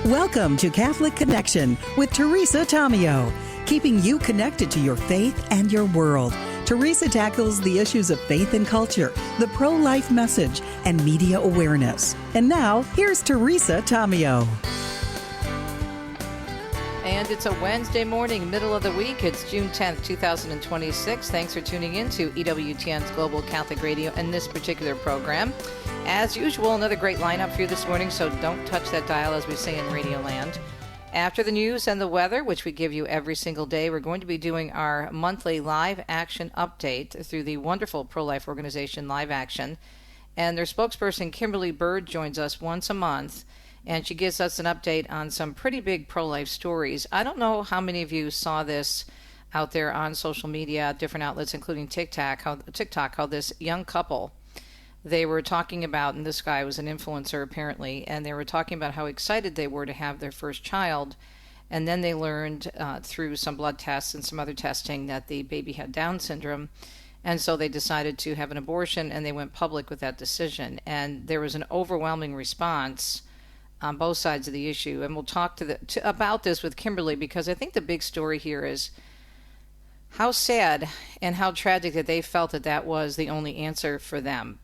Welcome to Catholic Connection with Teresa Tomeo, keeping you connected to your faith and your world. Teresa tackles the issues of faith and culture, the pro-life message, and media awareness. And now, here's Teresa Tomeo. And it's a Wednesday morning, middle of the week. It's June 10th, 2026. Thanks for tuning in to EWTN's Global Catholic Radio and this particular program. As usual, another great lineup for you this morning, so don't touch that dial, as we say in Radio Land. After the news and the weather, which we give you every single day, we're going to be doing our monthly live action update through the wonderful pro-life organization Live Action. And their spokesperson, Kimberly Bird, joins us once a month, and she gives us an update on some pretty big pro-life stories. I don't know how many of you saw this out there on social media, different outlets, including TikTok, how this young couple, they were talking about, and this guy was an influencer apparently, and they were talking about how excited they were to have their first child. And then they learned through some blood tests and some other testing that the baby had Down syndrome. And so they decided to have an abortion, and they went public with that decision. And there was an overwhelming response on both sides of the issue. And we'll talk about this with Kimberly, because I think the big story here is how sad and how tragic that they felt that that was the only answer for them.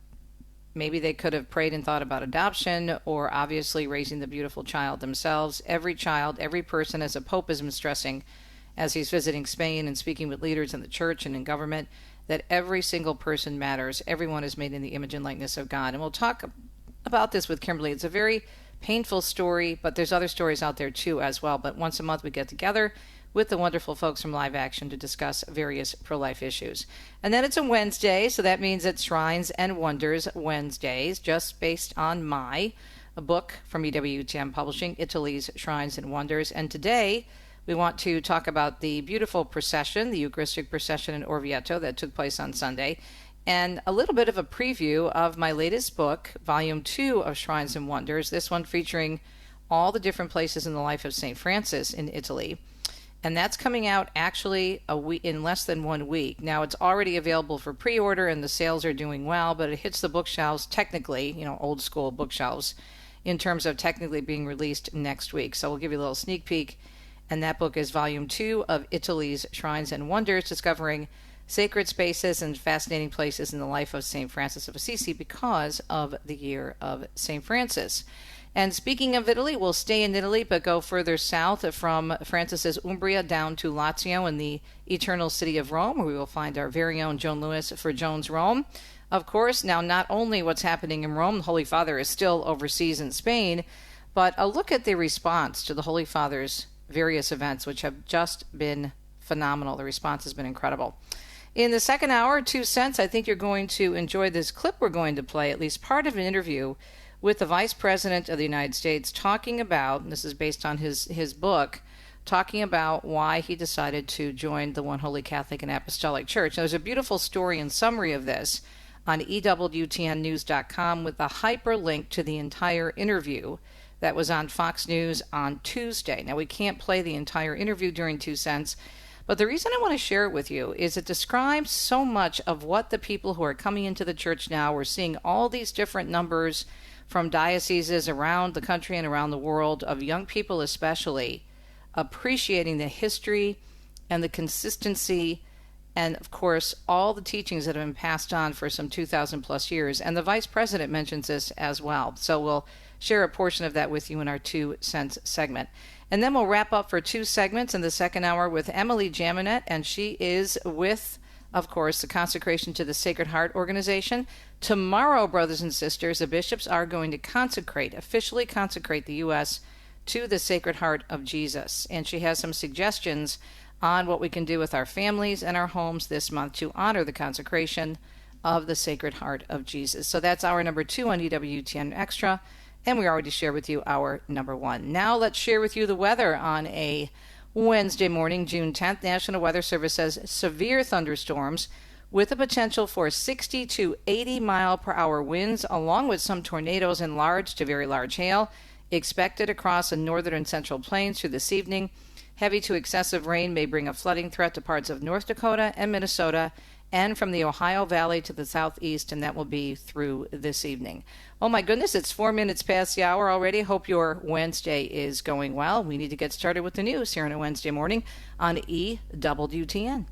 Maybe they could have prayed and thought about adoption, or obviously raising the beautiful child themselves. Every child, every person, as a Pope has been stressing as he's visiting Spain and speaking with leaders in the church and in government, that every single person matters. Everyone is made in the image and likeness of God. And we'll talk about this with Kimberly. It's a very painful story, but there's other stories out there too as well. But once a month we get together with the wonderful folks from Live Action to discuss various pro-life issues. And then it's a Wednesday, so that means it's Shrines and Wonders Wednesdays, just based on a book from EWTN Publishing, Italy's Shrines and Wonders. And today we want to talk about the beautiful procession, the Eucharistic procession in Orvieto that took place on Sunday, and a little bit of a preview of my latest book, Volume 2 of Shrines and Wonders, this one featuring all the different places in the life of St. Francis in Italy. And that's coming out actually in less than 1 week. Now, it's already available for pre-order, and the sales are doing well, but it hits the bookshelves technically, old school bookshelves, in terms of technically being released next week. So we'll give you a little sneak peek. And that book is Volume 2 of Italy's Shrines and Wonders, discovering sacred spaces and fascinating places in the life of St. Francis of Assisi because of the year of St. Francis. And speaking of Italy, we'll stay in Italy, but go further south from Francis's Umbria down to Lazio in the eternal city of Rome, where we will find our very own Joan Lewis for Joan's Rome. Of course, now not only what's happening in Rome, the Holy Father is still overseas in Spain, but a look at the response to the Holy Father's various events, which have just been phenomenal. The response has been incredible. In the second hour, 2 cents, I think you're going to enjoy this clip we're going to play, at least part of an interview with the Vice President of the United States, talking about, and this is based on his book, talking about why he decided to join the One Holy Catholic and Apostolic Church. Now, there's a beautiful story and summary of this on EWTNnews.com with a hyperlink to the entire interview that was on Fox News on Tuesday. Now, we can't play the entire interview during 2 cents, but the reason I want to share it with you is it describes so much of what the people who are coming into the church now, we're seeing all these different numbers from dioceses around the country and around the world, of young people especially, appreciating the history and the consistency and, of course, all the teachings that have been passed on for some 2,000 plus years. And the Vice President mentions this as well. So we'll share a portion of that with you in our 2 cents segment. And then we'll wrap up for 2 segments in the second hour with Emily Jaminet, and she is with, of course, the Consecration to the Sacred Heart organization. Tomorrow, brothers and sisters, the bishops are going to officially consecrate the U.S. to the Sacred Heart of Jesus. And she has some suggestions on what we can do with our families and our homes this month to honor the consecration of the Sacred Heart of Jesus. So that's hour number 2 on EWTN Extra, and we already shared with you hour number 1. Now let's share with you the weather on a Wednesday morning, June 10th. National Weather Service says severe thunderstorms with a potential for 60 to 80 mile per hour winds, along with some tornadoes and large to very large hail expected across the northern and central plains through this evening. Heavy to excessive rain may bring a flooding threat to parts of North Dakota and Minnesota and from the Ohio Valley to the southeast, and that will be through this evening. Oh my goodness, it's 4 minutes past the hour already. Hope your Wednesday is going well. We need to get started with the news here on a Wednesday morning on EWTN.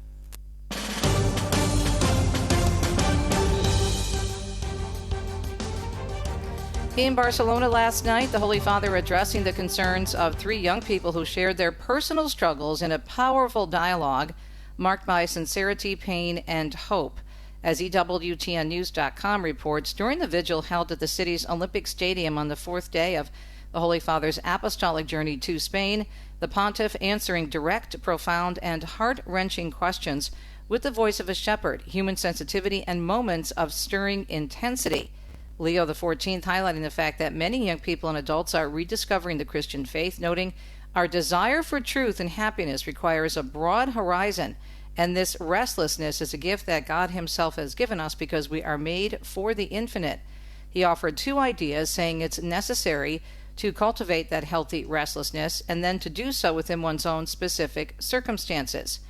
In Barcelona last night, the Holy Father addressing the concerns of 3 young people who shared their personal struggles in a powerful dialogue marked by sincerity, pain, and hope. As EWTNnews.com reports, during the vigil held at the city's Olympic Stadium on the 4th day of the Holy Father's apostolic journey to Spain, the pontiff answering direct, profound, and heart-wrenching questions with the voice of a shepherd, human sensitivity, and moments of stirring intensity. Leo XIV highlighting the fact that many young people and adults are rediscovering the Christian faith, noting, "Our desire for truth and happiness requires a broad horizon, and this restlessness is a gift that God himself has given us because we are made for the infinite." He offered 2 ideas, saying it's necessary to cultivate that healthy restlessness and then to do so within one's own specific circumstances,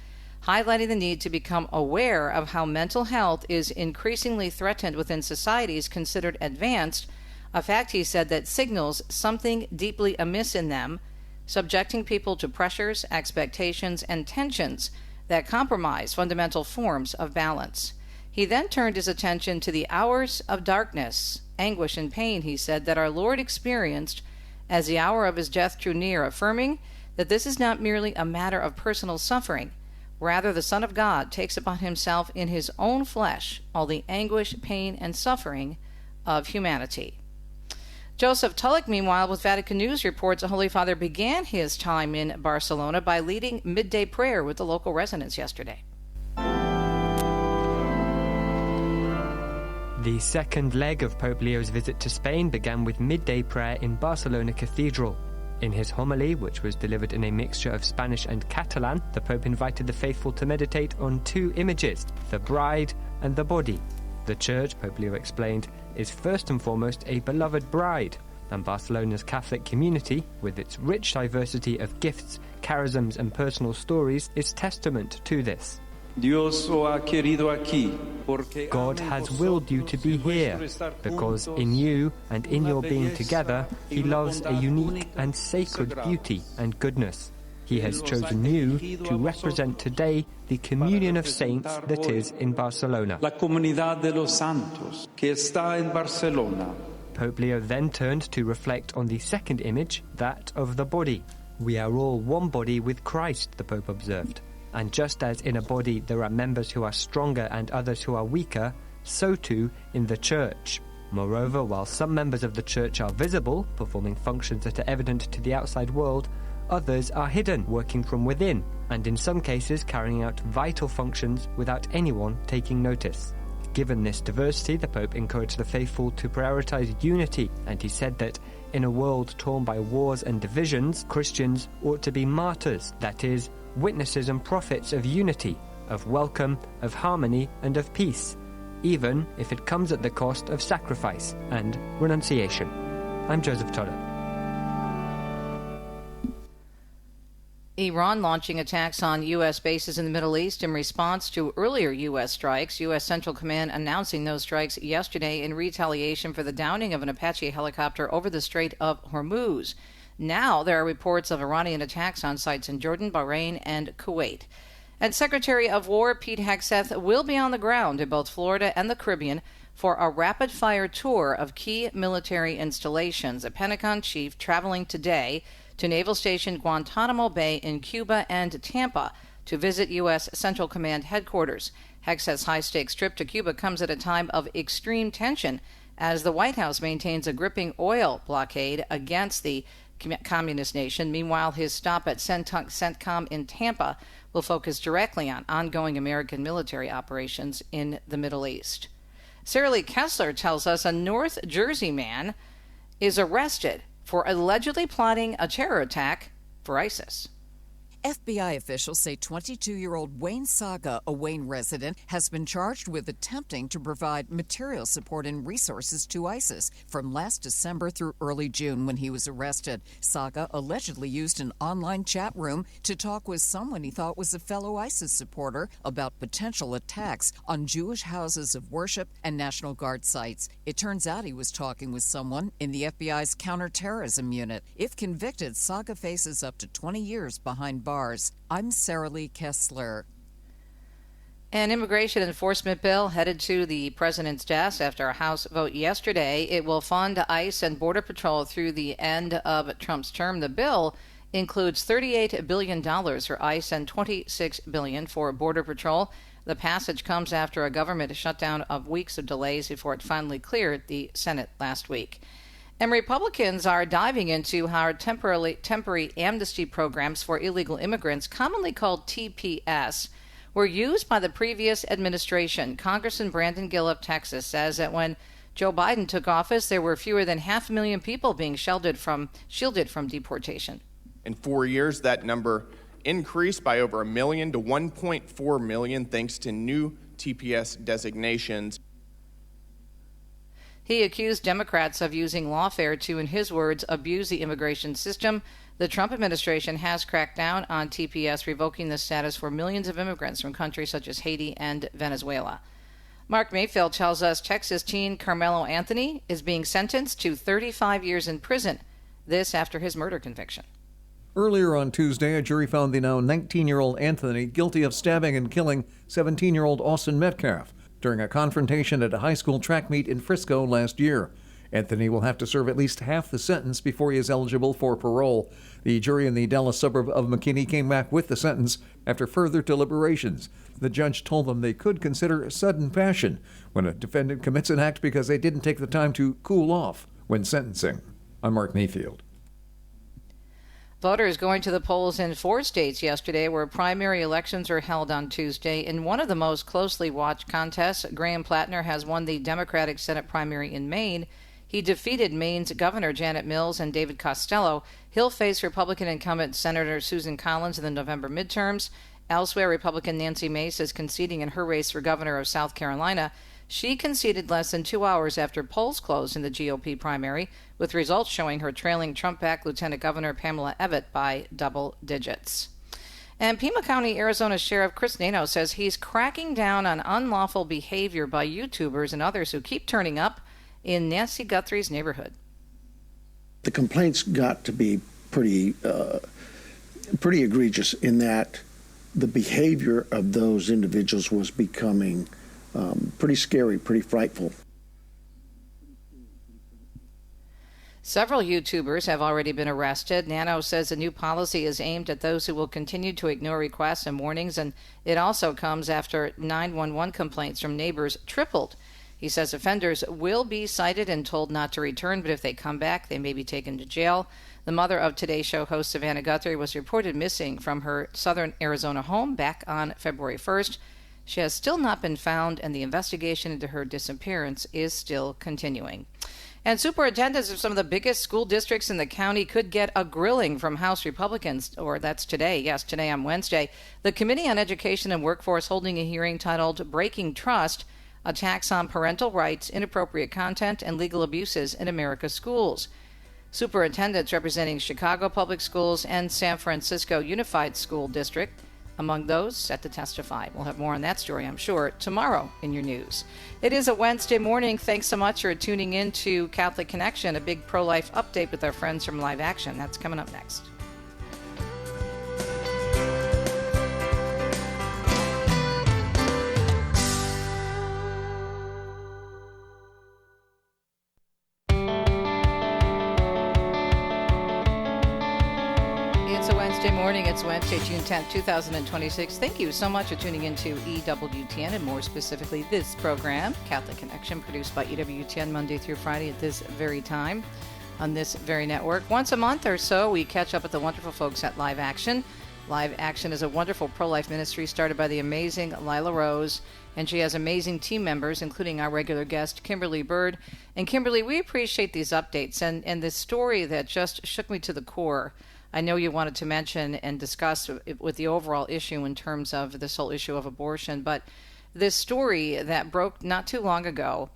highlighting the need to become aware of how mental health is increasingly threatened within societies considered advanced, a fact he said that signals something deeply amiss in them, subjecting people to pressures, expectations, and tensions that compromise fundamental forms of balance. He then turned his attention to the hours of darkness, anguish, and pain, he said, that our Lord experienced as the hour of his death drew near, affirming that this is not merely a matter of personal suffering. Rather, the Son of God takes upon himself in his own flesh all the anguish, pain, and suffering of humanity. Joseph Tulloch, meanwhile, with Vatican News, reports the Holy Father began his time in Barcelona by leading midday prayer with the local residents yesterday. The second leg of Pope Leo's visit to Spain began with midday prayer in Barcelona Cathedral. In his homily, which was delivered in a mixture of Spanish and Catalan, the Pope invited the faithful to meditate on 2 images, the bride and the body. The Church, Pope Leo explained, is first and foremost a beloved bride, and Barcelona's Catholic community, with its rich diversity of gifts, charisms and personal stories, is testament to this. God has willed you to be here, because in you and in your being together, he loves a unique and sacred beauty and goodness. He has chosen you to represent today the communion of saints that is in Barcelona. Pope Leo then turned to reflect on the second image, that of the body. We are all one body with Christ, the Pope observed. And just as in a body there are members who are stronger and others who are weaker, so too in the Church. Moreover, while some members of the Church are visible, performing functions that are evident to the outside world, others are hidden, working from within, and in some cases carrying out vital functions without anyone taking notice. Given this diversity, the Pope encouraged the faithful to prioritize unity, and he said that in a world torn by wars and divisions, Christians ought to be martyrs, that is, witnesses and prophets of unity, of welcome, of harmony, and of peace, even if it comes at the cost of sacrifice and renunciation. I'm Joseph Tulloch. Iran launching attacks on U.S. bases in the Middle East in response to earlier U.S. strikes. U.S. Central Command announcing those strikes yesterday in retaliation for the downing of an Apache helicopter over the Strait of Hormuz. Now there are reports of Iranian attacks on sites in Jordan, Bahrain, and Kuwait. And Secretary of War Pete Hegseth will be on the ground in both Florida and the Caribbean for a rapid-fire tour of key military installations. A Pentagon chief traveling today to Naval Station Guantanamo Bay in Cuba and Tampa to visit U.S. Central Command headquarters. Hegseth's high-stakes trip to Cuba comes at a time of extreme tension as the White House maintains a gripping oil blockade against the communist nation. Meanwhile, his stop at CENTCOM in Tampa will focus directly on ongoing American military operations in the Middle East. Sarah Lee Kessler tells us a North Jersey man is arrested for allegedly plotting a terror attack for ISIS. FBI officials say 22-year-old Wayne Saga, a Wayne resident, has been charged with attempting to provide material support and resources to ISIS from last December through early June when he was arrested. Saga allegedly used an online chat room to talk with someone he thought was a fellow ISIS supporter about potential attacks on Jewish houses of worship and National Guard sites. It turns out he was talking with someone in the FBI's counterterrorism unit. If convicted, Saga faces up to 20 years behind bars. I'm Sarah Lee Kessler. An immigration enforcement bill headed to the president's desk after a House vote yesterday. It will fund ICE and Border Patrol through the end of Trump's term. The bill includes $38 billion for ICE and $26 billion for Border Patrol. The passage comes after a government shutdown of weeks of delays before it finally cleared the Senate last week. And Republicans are diving into how temporary amnesty programs for illegal immigrants, commonly called TPS, were used by the previous administration. Congressman Brandon Gill of Texas says that when Joe Biden took office, there were fewer than 500,000 people being shielded from deportation. In 4 years, that number increased by over 1 million to 1.4 million thanks to new TPS designations. He accused Democrats of using lawfare to, in his words, abuse the immigration system. The Trump administration has cracked down on TPS, revoking the status for millions of immigrants from countries such as Haiti and Venezuela. Mark Mayfield tells us Texas teen Carmelo Anthony is being sentenced to 35 years in prison, this after his murder conviction. Earlier on Tuesday, a jury found the now 19-year-old Anthony guilty of stabbing and killing 17-year-old Austin Metcalf during a confrontation at a high school track meet in Frisco last year. Anthony will have to serve at least half the sentence before he is eligible for parole. The jury in the Dallas suburb of McKinney came back with the sentence after further deliberations. The judge told them they could consider sudden passion when a defendant commits an act because they didn't take the time to cool off when sentencing. I'm Mark Mayfield. Voters going to the polls in 4 states yesterday where primary elections are held on Tuesday. In one of the most closely watched contests, Graham Plattner has won the Democratic Senate primary in Maine. He defeated Maine's Governor Janet Mills and David Costello. He'll face Republican incumbent Senator Susan Collins in the November midterms. Elsewhere, Republican Nancy Mace is conceding in her race for governor of South Carolina. She conceded less than 2 hours after polls closed in the GOP primary, with results showing her trailing Trump-backed Lieutenant Governor Pamela Abbott by double digits. And Pima County, Arizona Sheriff Chris Nato says he's cracking down on unlawful behavior by YouTubers and others who keep turning up in Nancy Guthrie's neighborhood. The complaints got to be pretty egregious in that the behavior of those individuals was becoming pretty scary, pretty frightful. Several YouTubers have already been arrested. Nano says the new policy is aimed at those who will continue to ignore requests and warnings, and it also comes after 911 complaints from neighbors tripled. He says offenders will be cited and told not to return, but if they come back, they may be taken to jail. The mother of Today Show host Savannah Guthrie was reported missing from her southern Arizona home back on February 1st. She has still not been found, and the investigation into her disappearance is still continuing. And superintendents of some of the biggest school districts in the county could get a grilling from House Republicans, or that's today. Yes, today on Wednesday. The Committee on Education and Workforce holding a hearing titled Breaking Trust, Attacks on Parental Rights, Inappropriate Content, and Legal Abuses in America's Schools. Superintendents representing Chicago Public Schools and San Francisco Unified School District among those set to testify. We'll have more on that story, I'm sure, tomorrow in your news. It is a Wednesday morning. Thanks so much for tuning in to Catholic Connection, a big pro-life update with our friends from Live Action. That's coming up next. It's Wednesday, June 10th, 2026. Thank you so much for tuning in to EWTN, and more specifically this program, Catholic Connection, produced by EWTN Monday through Friday at this very time on this very network. Once a month or so, we catch up with the wonderful folks at Live Action. Live Action is a wonderful pro-life ministry started by the amazing Lila Rose, and she has amazing team members, including our regular guest, Kimberly Bird. And Kimberly, we appreciate these updates and this story that just shook me to the core I know you wanted to mention and discuss with the overall issue in terms of this whole issue of abortion, but this story that broke not too long ago,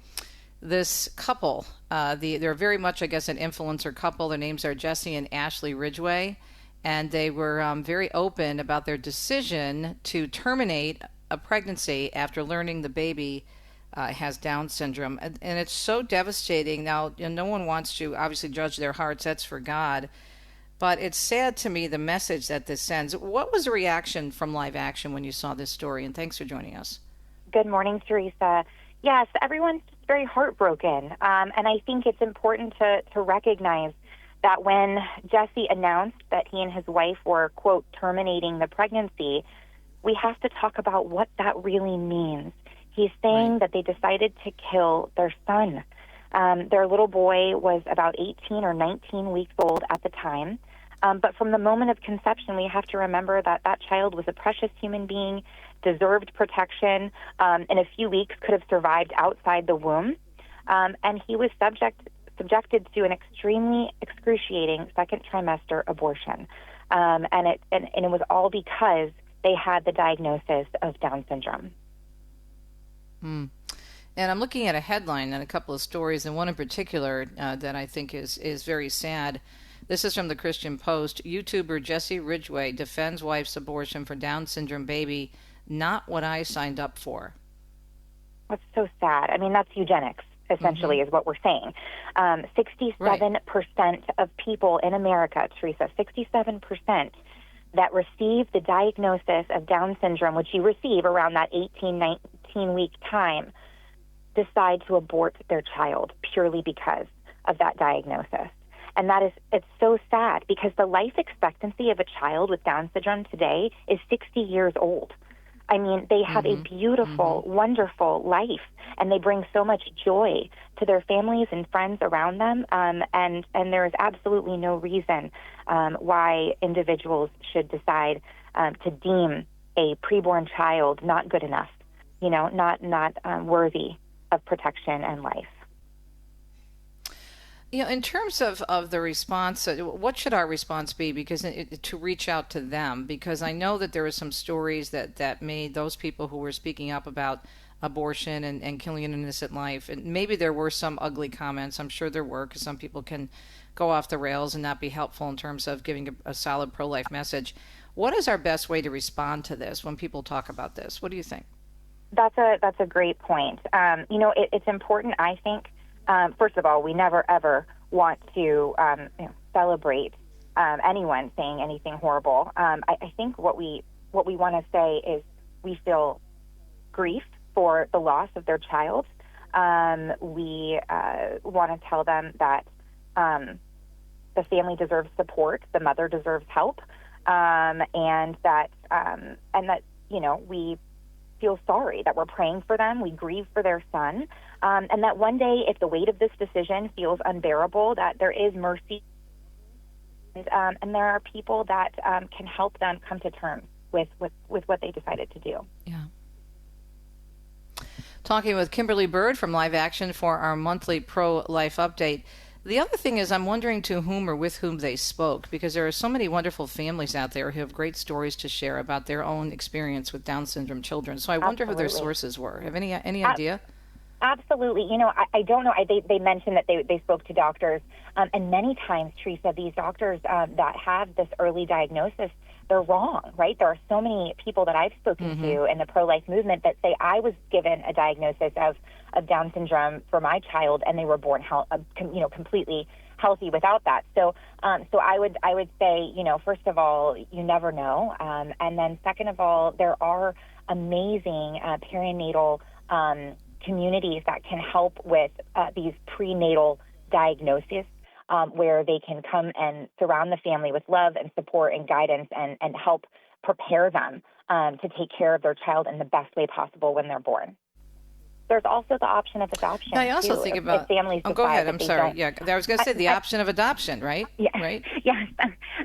this couple, they're very much, I guess, an influencer couple. Their names are Jesse and Ashley Ridgway, and they were very open about their decision to terminate a pregnancy after learning the baby has Down syndrome. And it's so devastating. Now, no one wants to obviously judge their hearts. That's for God. But it's sad to me, the message that this sends. What was the reaction from Live Action when you saw this story? And thanks for joining us. Good morning, Teresa. Yes, everyone's just very heartbroken. And I think it's important to recognize that when Jesse announced that he and his wife were, quote, terminating the pregnancy, we have to talk about what that really means. He's saying that they decided to kill their son. Their little boy was about 18 or 19 weeks old at the time. But from the moment of conception, we have to remember that that child was a precious human being, deserved protection, in a few weeks could have survived outside the womb. And he was subjected to an extremely excruciating second trimester abortion. And it was all because they had the diagnosis of Down syndrome. And I'm looking at a headline and a couple of stories, and one in particular that I think is very sad. This is from the Christian Post. YouTuber Jesse Ridgway defends wife's abortion for Down syndrome baby. Not what I signed up for. That's so sad. I mean, that's eugenics, essentially, is what we're saying. 67% of people in America, Teresa, 67% that receive the diagnosis of Down syndrome, which you receive around that 18, 19-week time, decide to abort their child purely because of that diagnosis. And it's so sad because the life expectancy of a child with Down syndrome today is 60 years old. I mean, they have a beautiful, wonderful life, and they bring so much joy to their families and friends around them. And there is absolutely no reason why individuals should decide to deem a preborn child not good enough, not worthy of protection and life. In terms of the response, what should our response be? Because to reach out to them, because I know that there were some stories that made those people who were speaking up about abortion and killing an innocent life, and maybe there were some ugly comments. I'm sure there were, because some people can go off the rails and not be helpful in terms of giving a solid pro-life message. What is our best way to respond to this when people talk about this? What do you think? That's a great point. It's important, I think. First of all, we never, ever want to celebrate anyone saying anything horrible. I think what we want to say is we feel grief for the loss of their child. We want to tell them that the family deserves support, the mother deserves help, and that we feel sorry, that we're praying for them, we grieve for their son, and that one day, if the weight of this decision feels unbearable, that there is mercy, and there are people that can help them come to terms with what they decided to do. Yeah. Talking with Kimberly Bird from Live Action for our monthly pro-life update. The other thing is, I'm wondering to whom or with whom they spoke, because there are so many wonderful families out there who have great stories to share about their own experience with Down syndrome children. So I wonder who their sources were. Have any idea? Absolutely. I don't know. They mentioned that they spoke to doctors, and many times, Teresa, these doctors that have this early diagnosis, they're wrong, right? There are so many people that I've spoken to in the pro-life movement that say, I was given a diagnosis of Down syndrome for my child, and they were born completely healthy without that. So I would say, first of all, you never know, and then second of all, there are amazing perinatal communities that can help with these prenatal diagnoses, where they can come and surround the family with love and support and guidance and help prepare them to take care of their child in the best way possible when they're born. There's also the option of adoption. I also think about families. Oh, go ahead. I'm sorry. Yeah, I was going to say the option of adoption, right? Yeah, right. Yes,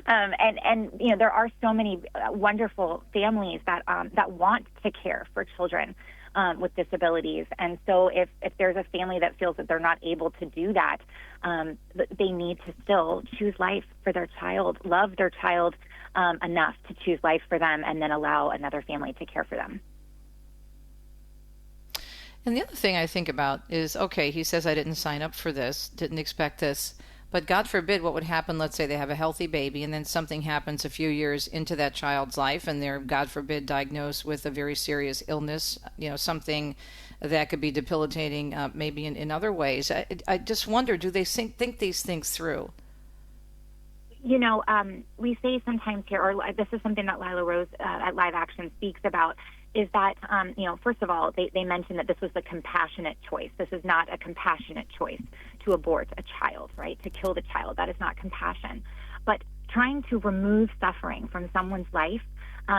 and there are so many wonderful families that want to care for children with disabilities. And so if there's a family that feels that they're not able to do that, they need to still choose life for their child, love their child enough to choose life for them, and then allow another family to care for them. And the other thing I think about is, okay, he says, I didn't sign up for this, didn't expect this. But God forbid what would happen, let's say they have a healthy baby and then something happens a few years into that child's life and they're, God forbid, diagnosed with a very serious illness, something that could be debilitating maybe in other ways. I just wonder, do they think these things through? We say sometimes here, or this is something that Lila Rose at Live Action speaks about, is that, first of all, they mentioned that this was a compassionate choice. This is not a compassionate choice to abort a child, right? To kill the child. That is not compassion. But trying to remove suffering from someone's life,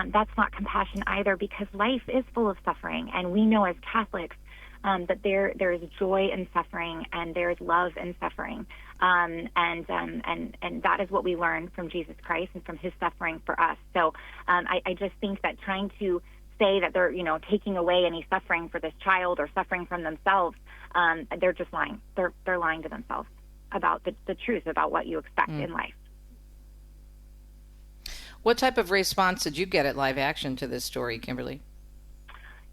that's not compassion either, because life is full of suffering. And we know as Catholics that there is joy in suffering and there is love in suffering. And that is what we learn from Jesus Christ and from his suffering for us. So I just think that trying to say that they're, taking away any suffering for this child or suffering from themselves, they're just lying. They're lying to themselves about the truth about what you expect in life. What type of response did you get at Live Action to this story, Kimberly?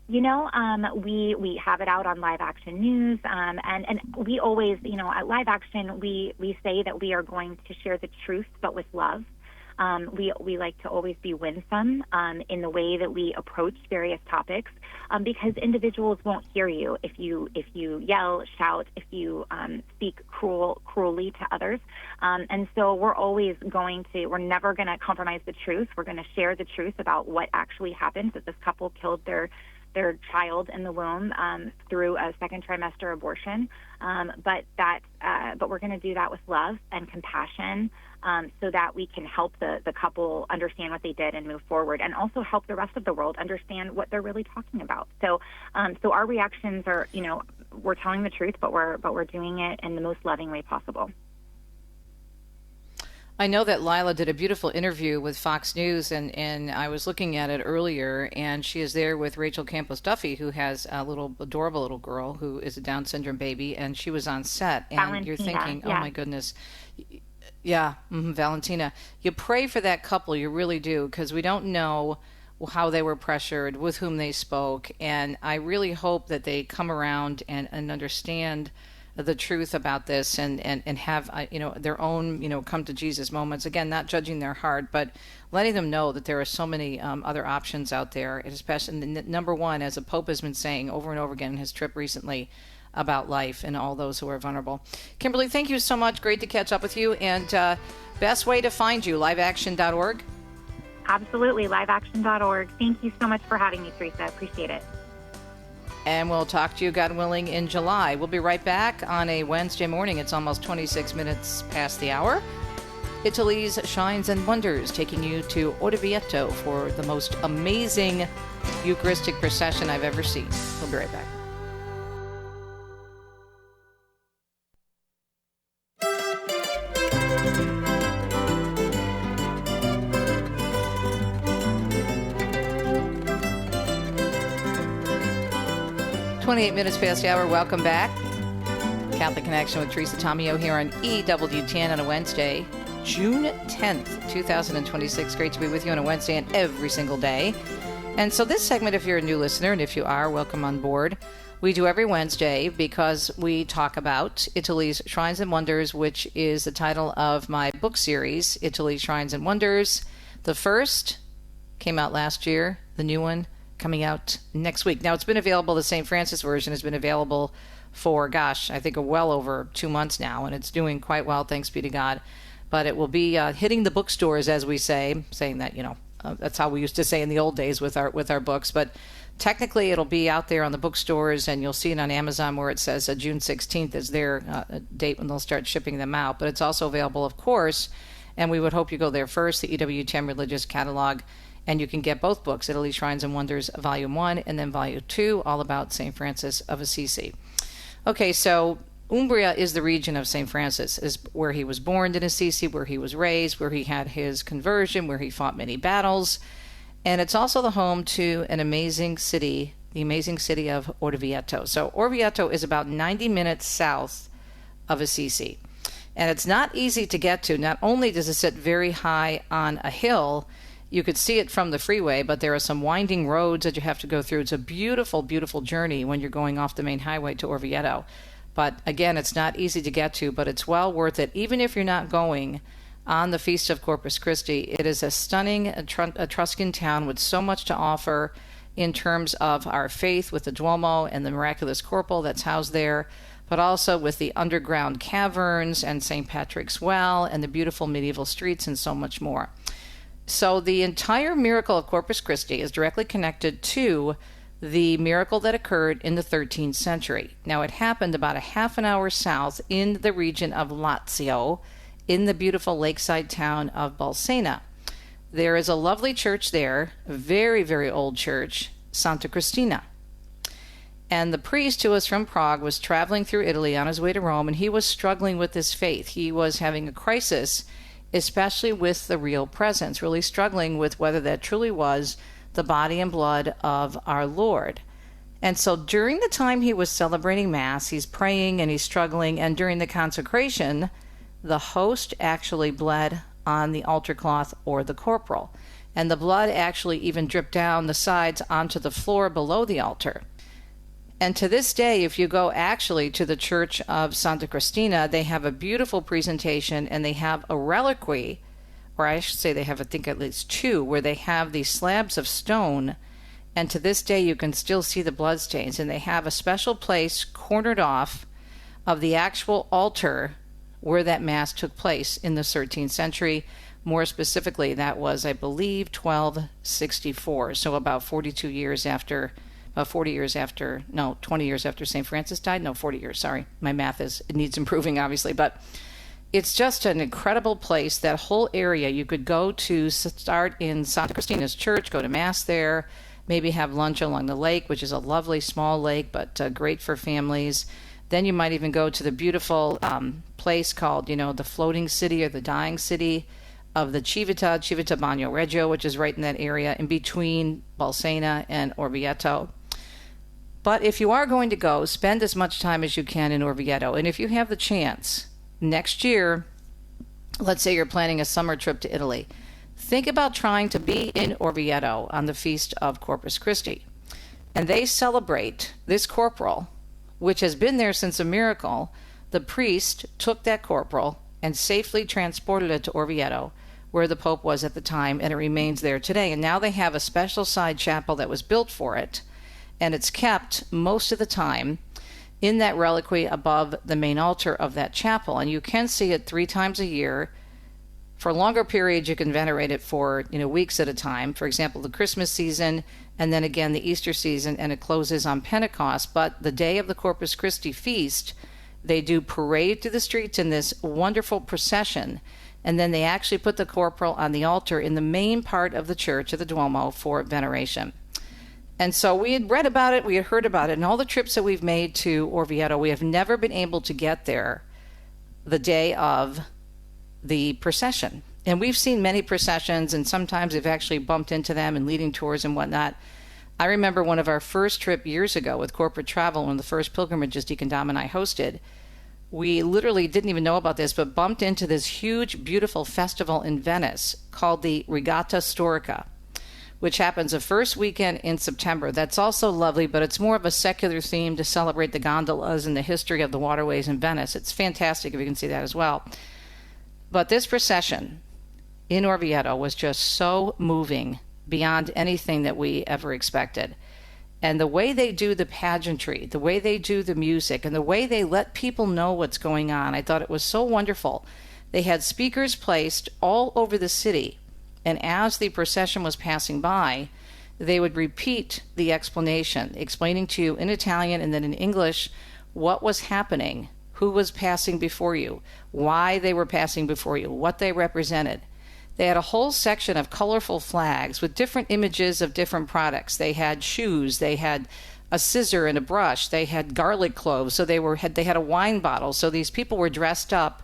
We have it out on Live Action News, and we always, at Live Action, we say that we are going to share the truth, but with love. We like to always be winsome in the way that we approach various topics, because individuals won't hear you if you yell, shout, if you speak cruelly to others. And so we're never going to compromise the truth. We're going to share the truth about what actually happened, that this couple killed their child in the womb through a second trimester abortion, but we're going to do that with love and compassion, so that we can help the couple understand what they did and move forward, and also help the rest of the world understand what they're really talking about. So our reactions are, we're telling the truth, but we're doing it in the most loving way possible. I know that Lila did a beautiful interview with Fox News, and I was looking at it earlier, and she is there with Rachel Campos Duffy, who has a adorable little girl who is a Down syndrome baby, and she was on set, and Valentina, you're thinking, yeah. Oh my goodness. Yeah, Valentina. You pray for that couple, you really do, because we don't know how they were pressured, with whom they spoke, and I really hope that they come around and understand the truth about this and have their own come to Jesus moments. Again, not judging their heart, but letting them know that there are so many other options out there, and especially number one, as the Pope has been saying over and over again in his trip recently, about life and all those who are vulnerable. Kimberly, thank you so much. Great to catch up with you. And best way to find you, liveaction.org? Absolutely, liveaction.org. Thank you so much for having me, Teresa. Appreciate it. And we'll talk to you, God willing, in July. We'll be right back on a Wednesday morning. It's almost 26 minutes past the hour. Italy's Shines and Wonders, taking you to Orvieto for the most amazing Eucharistic procession I've ever seen. We'll be right back. "28 minutes past the hour. Welcome back. Catholic Connection with Teresa Tomeo here on EWTN on a Wednesday, June 10th, 2026. Great to be with you on a Wednesday and every single day. And so this segment, if you're a new listener, and if you are, welcome on board. We do every Wednesday because we talk about Italy's Shrines and Wonders, which is the title of my book series, Italy's Shrines and Wonders. The first came out last year, the new one coming out next week. Now, it's been available, the St. Francis version has been available for, I think well over 2 months now, and it's doing quite well, thanks be to God. But it will be hitting the bookstores, as we say, saying that, that's how we used to say in the old days with our books. But technically, it'll be out there on the bookstores, and you'll see it on Amazon where it says June 16th is their date when they'll start shipping them out. But it's also available, of course, and we would hope you go there first, the EWTN Religious Catalog. And you can get both books, Italy's Shrines and Wonders, Volume 1 and then Volume 2, all about St. Francis of Assisi. Okay, so Umbria is the region of St. Francis, is where he was born in Assisi, where he was raised, where he had his conversion, where he fought many battles. And it's also the home to an amazing city, the amazing city of Orvieto. So Orvieto is about 90 minutes south of Assisi. And it's not easy to get to. Not only does it sit very high on a hill, you could see it from the freeway, but there are some winding roads that you have to go through. It's a beautiful, beautiful journey when you're going off the main highway to Orvieto. But again, it's not easy to get to, but it's well worth it. Even if you're not going on the Feast of Corpus Christi, it is a stunning Etruscan town with so much to offer in terms of our faith with the Duomo and the miraculous corporal that's housed there, but also with the underground caverns and St. Patrick's Well and the beautiful medieval streets and so much more. So the entire miracle of Corpus Christi is directly connected to the miracle that occurred in the 13th century. Now, it happened about a half an hour south in the region of Lazio, in the beautiful lakeside town of Bolsena. There is a lovely church there, a very, very old church, Santa Cristina. And the priest who was from Prague was traveling through Italy on his way to Rome, and he was struggling with his faith. He was having a crisis, especially with the real presence, really struggling with whether that truly was the body and blood of our Lord. And so during the time he was celebrating Mass, he's praying and he's struggling, and during the consecration, the host actually bled on the altar cloth or the corporal. And the blood actually even dripped down the sides onto the floor below the altar. And to this day, if you go actually to the Church of Santa Cristina, they have a beautiful presentation, and they have a reliquary, or I should say they have, I think, at least two, where they have these slabs of stone, and to this day you can still see the bloodstains, and they have a special place cornered off of the actual altar where that Mass took place in the 13th century. More specifically, that was, I believe, 1264, so about 42 years after 20 years after St. Francis died. No, 40 years, sorry. My math it needs improving, obviously. But it's just an incredible place. That whole area, you could go to start in Santa Cristina's church, go to Mass there, maybe have lunch along the lake, which is a lovely small lake, but great for families. Then you might even go to the beautiful place called, the floating city or the dying city of the Civita Bagno Reggio, which is right in that area in between Bolsena and Orvieto. But if you are going to go, spend as much time as you can in Orvieto. And if you have the chance, next year, let's say you're planning a summer trip to Italy, think about trying to be in Orvieto on the Feast of Corpus Christi. And they celebrate this corporal, which has been there since a miracle. The priest took that corporal and safely transported it to Orvieto, where the Pope was at the time, and it remains there today. And now they have a special side chapel that was built for it, and it's kept most of the time in that reliquary above the main altar of that chapel. And you can see it 3 times a year. For longer periods, you can venerate it for weeks at a time. For example, the Christmas season, and then again the Easter season, and it closes on Pentecost. But the day of the Corpus Christi feast, they do parade through the streets in this wonderful procession, and then they actually put the corporal on the altar in the main part of the church of the Duomo for veneration. And so we had read about it, we had heard about it, and all the trips that we've made to Orvieto, we have never been able to get there the day of the procession. And we've seen many processions, and sometimes we've actually bumped into them and leading tours and whatnot. I remember one of our first trip years ago with corporate travel, one of the first pilgrimages Deacon Dom and I hosted. We literally didn't even know about this, but bumped into this huge, beautiful festival in Venice called the Regatta Storica, which happens the first weekend in September. That's also lovely, but it's more of a secular theme to celebrate the gondolas and the history of the waterways in Venice. It's fantastic if you can see that as well. But this procession in Orvieto was just so moving beyond anything that we ever expected. And the way they do the pageantry, the way they do the music, and the way they let people know what's going on, I thought it was so wonderful. They had speakers placed all over the city, and as the procession was passing by, they would repeat the explanation, explaining to you in Italian and then in English what was happening, who was passing before you, why they were passing before you, what they represented. They had a whole section of colorful flags with different images of different products. They had shoes, they had a scissor and a brush, they had garlic cloves, so they had a wine bottle. So these people were dressed up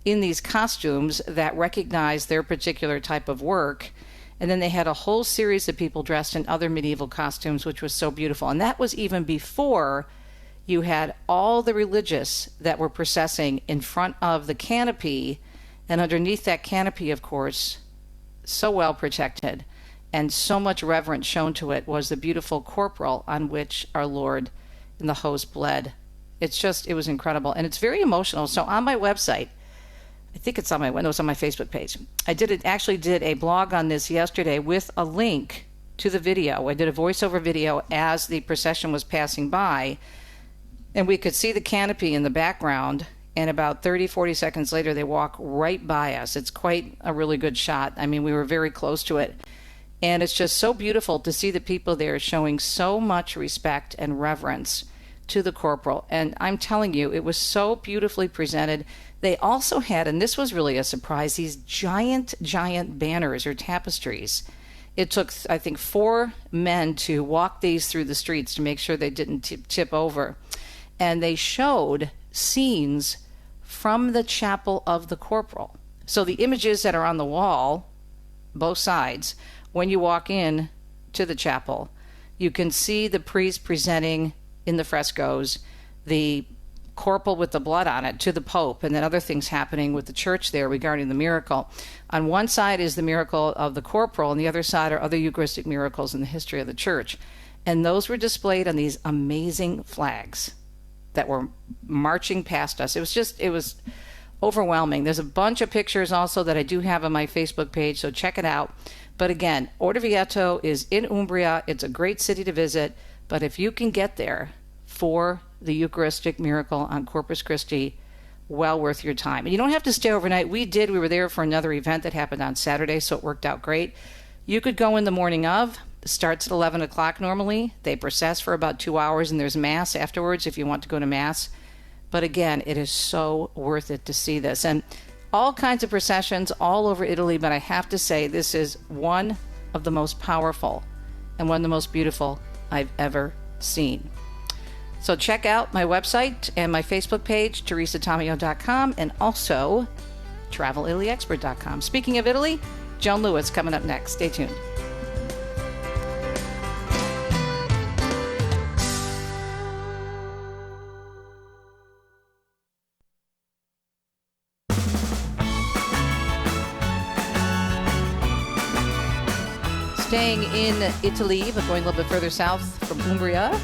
in these costumes that recognized their particular type of work, And then they had a whole series of people dressed in other medieval costumes, which was so beautiful. And that was even before you had all the religious that were processing in front of the canopy. And underneath that canopy, of course, so well protected and so much reverence shown to it, was the beautiful corporal on which our Lord and the host bled. It was incredible. And it's very emotional. So on my website, I think it's on my Facebook page. I actually did a blog on this yesterday with a link to the video. I did a voiceover video as the procession was passing by, and we could see the canopy in the background, and about 30, 40 seconds later, they walk right by us. It's quite a really good shot. I mean, we were very close to it. And it's just so beautiful to see the people there showing so much respect and reverence to the corporal. And I'm telling you, it was so beautifully presented. They also had, and this was really a surprise, these giant banners or tapestries. It took, I think, 4 men to walk these through the streets to make sure they didn't tip over. And they showed scenes from the chapel of the corporal. So the images that are on the wall, both sides, when you walk in to the chapel, you can see the priest presenting in the frescoes the corporal with the blood on it to the Pope, and then other things happening with the church there regarding the miracle. On one side is the miracle of the corporal, and the other side are other Eucharistic miracles in the history of the church. And those were displayed on these amazing flags that were marching past us. It was overwhelming. There's a bunch of pictures also that I do have on my Facebook page, so check it out. But again, Orvieto is in Umbria. It's a great city to visit, but if you can get there for the Eucharistic miracle on Corpus Christi, well worth your time. And you don't have to stay overnight. We were there for another event that happened on Saturday, so it worked out great. You could go in the morning of. It starts at 11 o'clock normally. They process for about 2 hours, and there's Mass afterwards if you want to go to Mass. But again, it is so worth it to see this. And all kinds of processions all over Italy, but I have to say this is one of the most powerful and one of the most beautiful I've ever seen. So check out my website and my Facebook page, teresatomio.com, and also travelitalyexpert.com. Speaking of Italy, Joan Lewis coming up next. Stay tuned. Staying in Italy, but going a little bit further south from Umbria,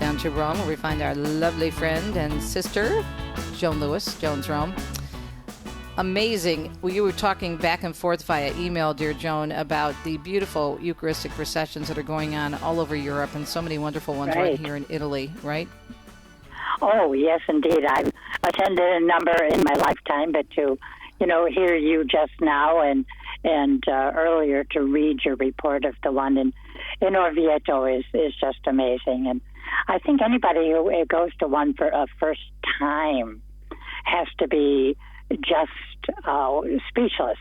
down to Rome, where we find our lovely friend and sister, Joan Lewis, Joan's Rome. Amazing. Well, you were talking back and forth via email, dear Joan, about the beautiful Eucharistic processions that are going on all over Europe, and so many wonderful ones right here in Italy, right? Oh, yes, indeed. I've attended a number in my lifetime, but to, hear you just now and earlier to read your report of the one in Orvieto is just amazing. And I think anybody who goes to one for a first time has to be just speechless.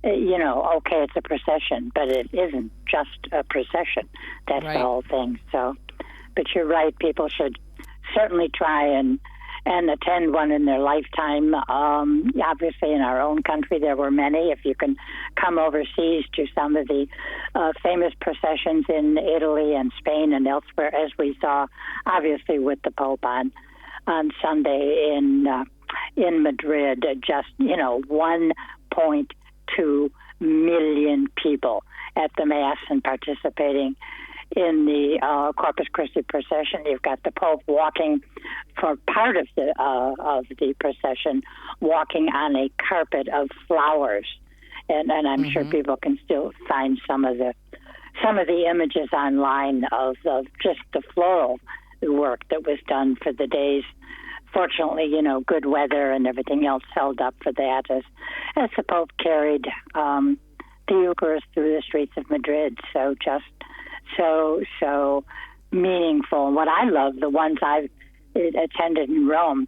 Okay, it's a procession, but it isn't just a procession. That's right. The whole thing. So, but you're right. People should certainly try and attend one in their lifetime. Obviously, in our own country, there were many. If you can come overseas to some of the famous processions in Italy and Spain and elsewhere, as we saw, obviously, with the Pope on Sunday in Madrid, just 1.2 million people at the Mass and participating in the Corpus Christi procession. You've got the Pope walking for part of the procession, walking on a carpet of flowers, and I'm sure people can still find some of the images online of just the floral work that was done for the days. Fortunately, good weather and everything else held up for that as the Pope carried the Eucharist through the streets of Madrid. So just so meaningful. And what I love, the ones I've attended in Rome,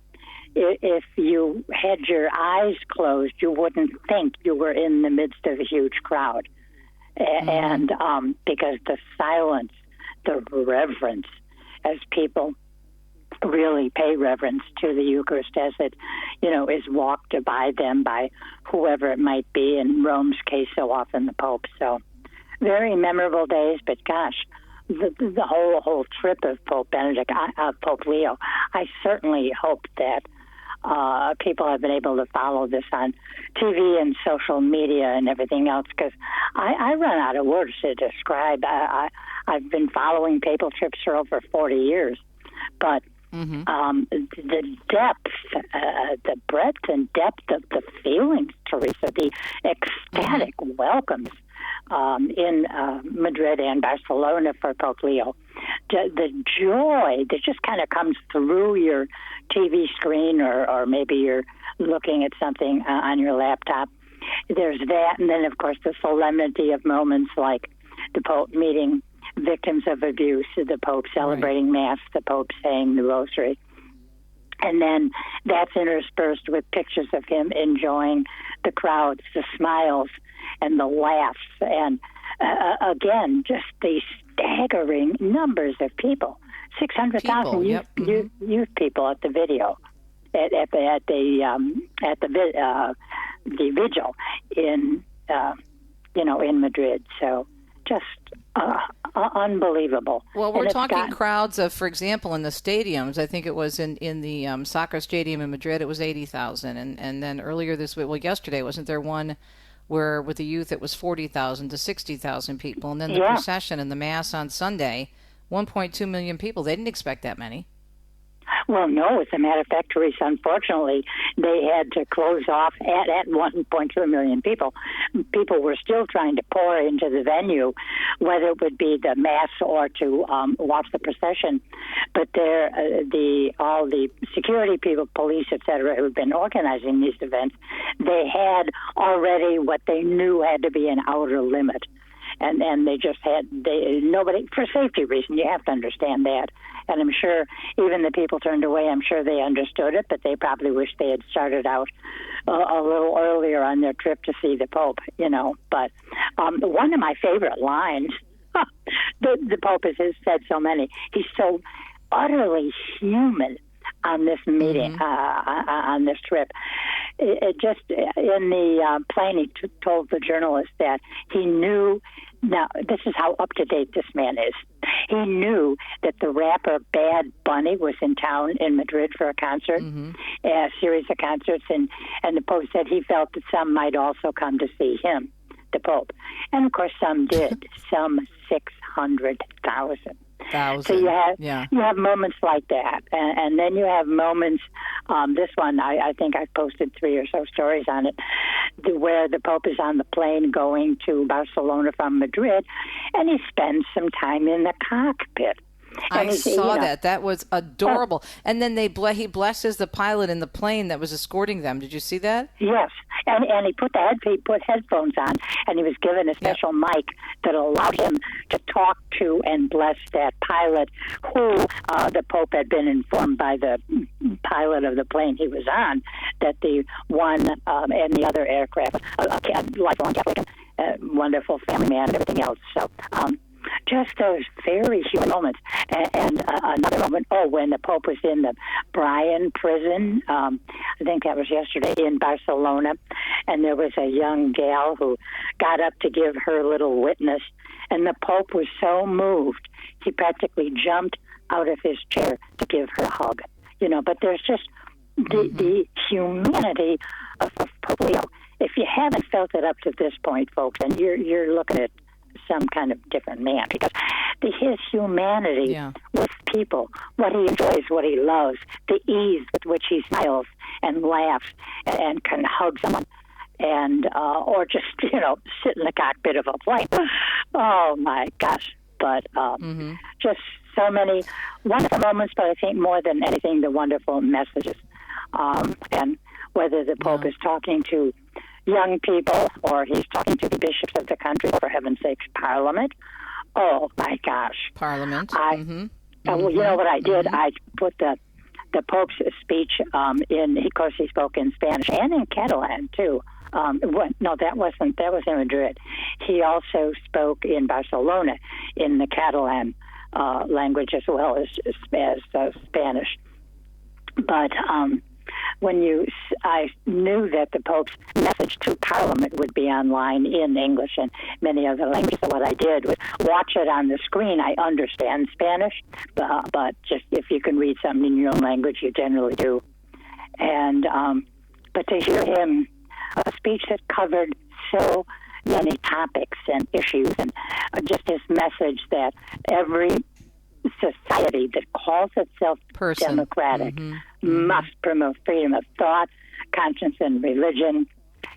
if you had your eyes closed, you wouldn't think you were in the midst of a huge crowd. And because the silence, the reverence, as people really pay reverence to the Eucharist as it, is walked by them by whoever it might be, in Rome's case, so often the Pope. So very memorable days. But gosh, the whole trip of Pope Leo, I certainly hope that people have been able to follow this on TV and social media and everything else, because I run out of words to describe. I've been following papal trips for over 40 years, but the depth, the breadth and depth of the feelings, Teresa, the ecstatic welcomes in Madrid and Barcelona for Pope Leo, the joy that just kind of comes through your TV screen, or maybe you're looking at something on your laptop. There's that, and then, of course, the solemnity of moments like the Pope meeting victims of abuse, the Pope celebrating Mass, the Pope saying the Rosary. And then that's interspersed with pictures of him enjoying the crowds, the smiles, and the laughs. And again, just these staggering numbers of people. 600,000 youth people at the video, at the vigil in in Madrid. So just unbelievable. Well, we're talking crowds of, for example, in the stadiums. I think it was in the Sacre Stadium in Madrid. It was 80,000, and then earlier this week, yesterday, wasn't there one where with the youth it was 40,000 to 60,000 people, and then the procession and the Mass on Sunday, 1.2 million people. They didn't expect that many. Well, no, as a matter of fact, Teresa, unfortunately, they had to close off at 1.2 million people. People were still trying to pour into the venue, whether it would be the Mass or to watch the procession. But all the security people, police, etc., who had been organizing these events, they had already what they knew had to be an outer limit. And they just nobody, for safety reasons, you have to understand that. And I'm sure even the people turned away, I'm sure they understood it, but they probably wish they had started out a little earlier on their trip to see the Pope, But one of my favorite lines, the Pope has said so many, he's so utterly human on this meeting, on this trip. Just in the plane, he told the journalist that he knew. Now, this is how up-to-date this man is. He knew that the rapper Bad Bunny was in town in Madrid for a concert, a series of concerts, and the Pope said he felt that some might also come to see him, the Pope. And, of course, some did, some 600,000. So you have moments like that, and then you have moments. This one, I think I posted 3 or so stories on it, where the Pope is on the plane going to Barcelona from Madrid, and he spends some time in the cockpit. I saw that. That was adorable. And then he blesses the pilot in the plane that was escorting them. Did you see that? Yes. And he put headphones on, and he was given a special mic that allowed him to talk to and bless that pilot, who the Pope had been informed by the pilot of the plane he was on that the one and the other aircraft, lifelong Catholic, wonderful family man, and everything else. So. Just those very human moments. And another moment, when the Pope was in the Bryan prison, I think that was yesterday, in Barcelona, and there was a young gal who got up to give her little witness, and the Pope was so moved, he practically jumped out of his chair to give her a hug. But there's just the humanity of Pope Leo. If you haven't felt it up to this point, folks, and you're looking at some kind of different man, because his humanity with people, what he enjoys, what he loves, the ease with which he smiles and laughs and can hug someone, and or just sit in the cockpit of a plane. Oh my gosh! But just so many wonderful moments. But I think more than anything, the wonderful messages, and whether the Pope is talking to young people, or he's talking to the bishops of the country, for heaven's sakes, Parliament. Oh my gosh, Parliament. Well, you know what I did? I put the Pope's speech in. Of course, he spoke in Spanish and in Catalan too. That was in Madrid. He also spoke in Barcelona in the Catalan language as well as Spanish. But I knew that the Pope's message to Parliament would be online in English and many other languages. So what I did was watch it on the screen. I understand Spanish, but just if you can read something in your own language, you generally do. And but to hear him, a speech that covered so many topics and issues, and just his message that every society that calls itself democratic must promote freedom of thought, conscience, and religion.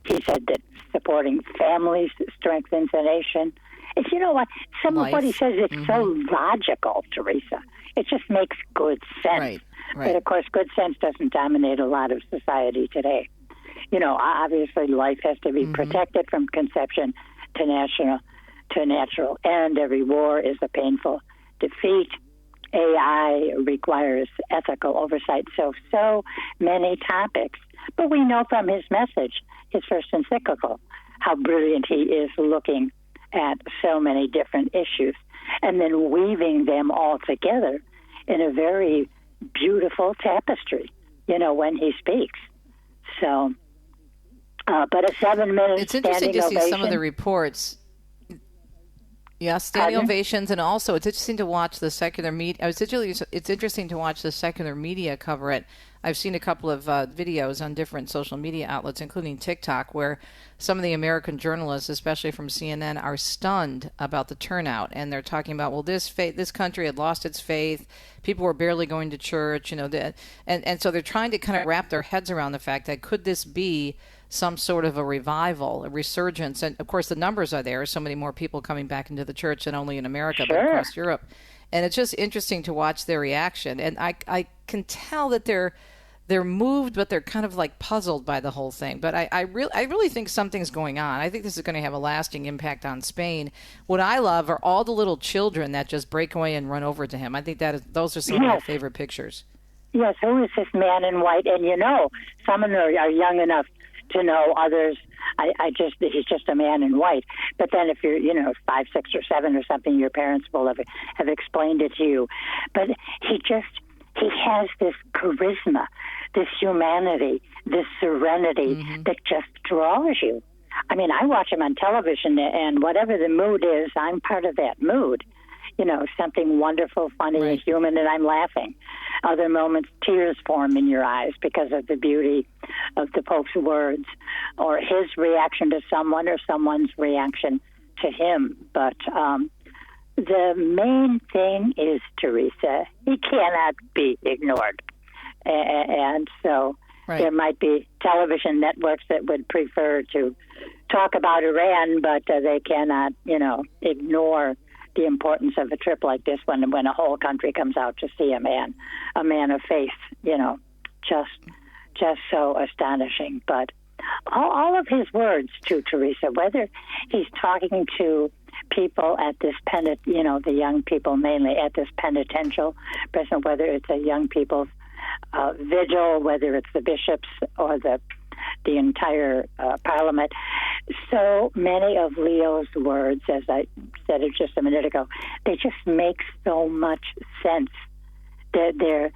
He said that supporting families strengthens a nation. And you know what? Some of what he says is so logical, Teresa. It just makes good sense. Right. But, of course, good sense doesn't dominate a lot of society today. You know, obviously life has to be protected from conception to natural end. Every war is a painful defeat. AI requires ethical oversight. So many topics. But we know from his message, his first encyclical, how brilliant he is looking at so many different issues and then weaving them all together in a very beautiful tapestry, you know, when he speaks. So, but a 7-minute It's interesting to see some of the reports. Yeah, standing ovations, and also it's interesting to watch the secular media. It's interesting to watch the secular media cover it. I've seen a couple of videos on different social media outlets, including TikTok, where some of the American journalists, especially from CNN, are stunned about the turnout, and they're talking about, well, this country had lost its faith. People were barely going to church, you know, and so they're trying to kind of wrap their heads around the fact that could this be some sort of a revival, a resurgence. And, of course, the numbers are there. So many more people coming back into the church, not only in America, but across Europe. And it's just interesting to watch their reaction. And I can tell that they're moved, but they're kind of like puzzled by the whole thing. But I really think something's going on. I think this is going to have a lasting impact on Spain. What I love are all the little children that just break away and run over to him. I think those are some of my favorite pictures. Yes, who is this man in white? And, you know, some of them are young enough to know, others, he's just a man in white. But then if you're, you know, 5, 6, or 7 or something, your parents will have explained it to you. But he has this charisma, this humanity, this serenity that just draws you. I mean, I watch him on television, and whatever the mood is, I'm part of that mood. You know, something wonderful, funny, and human, and I'm laughing. Other moments, tears form in your eyes because of the beauty of the Pope's words, or his reaction to someone, or someone's reaction to him. But the main thing is, Teresa, he cannot be ignored. And so there might be television networks that would prefer to talk about Iran, but they cannot, you know, ignore the importance of a trip like this when a whole country comes out to see a man of faith, you know, just so astonishing. But all of his words, too, Teresa, whether he's talking to people at this the young people mainly at this penitential present, whether it's a young people's vigil, whether it's the bishops or the entire parliament. So many of Leo's words, as I said it just a minute ago, they just make so much sense. They're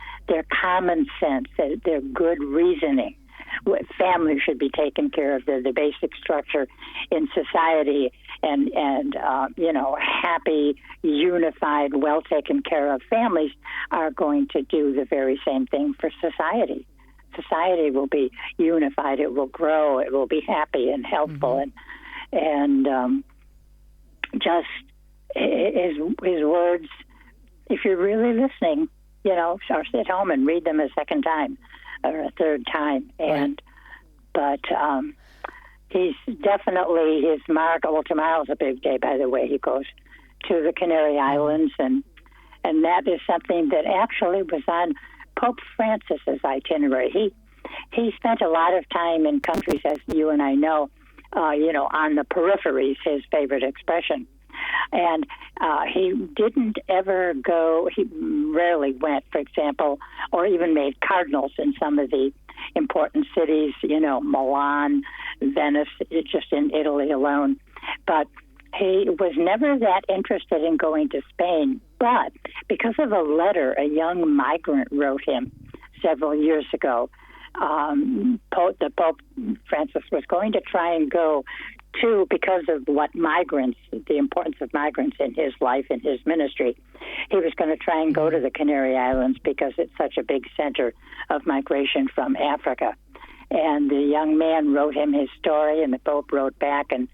common sense. They're good reasoning. Family should be taken care of. They're the basic structure in society, and you know, happy, unified, well taken care of families are going to do the very same thing for society. Society will be unified. It will grow. It will be happy and helpful, and just his words. If you're really listening, you know, or sit home and read them a second time or a third time. But he's definitely his mark. Well, tomorrow's a big day, by the way. He goes to the Canary Islands, and that is something that actually was on Pope Francis's itinerary. He spent a lot of time in countries, as you and I know, you know, on the peripheries, his favorite expression. And he didn't ever go, he rarely went, for example, or even made cardinals in some of the important cities, you know, Milan, Venice, just in Italy alone. But he was never that interested in going to Spain. But because of a letter a young migrant wrote him several years ago, Pope Francis was going to try and go to, because of the importance of migrants in his life, in his ministry, he was going to try and go to the Canary Islands because it's such a big center of migration from Africa. And the young man wrote him his story, and the Pope wrote back and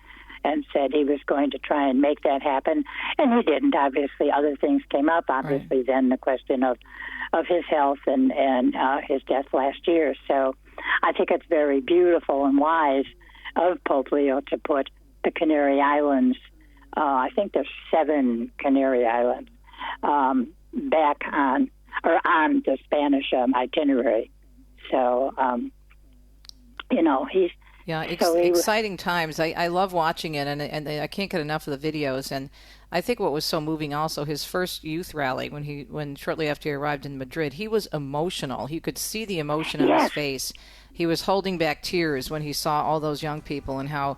said he was going to try and make that happen. And he didn't. Obviously, other things came up. Obviously, Right. Then the question of his health and his death last year. So I think it's very beautiful and wise of Pope Leo to put the Canary Islands, I think there's 7 Canary Islands, back on the Spanish itinerary. So, he's... Yeah, exciting times. I love watching it, and I can't get enough of the videos. And I think what was so moving also, his first youth rally, when shortly after he arrived in Madrid, he was emotional. You could see the emotion on his face. He was holding back tears when he saw all those young people and how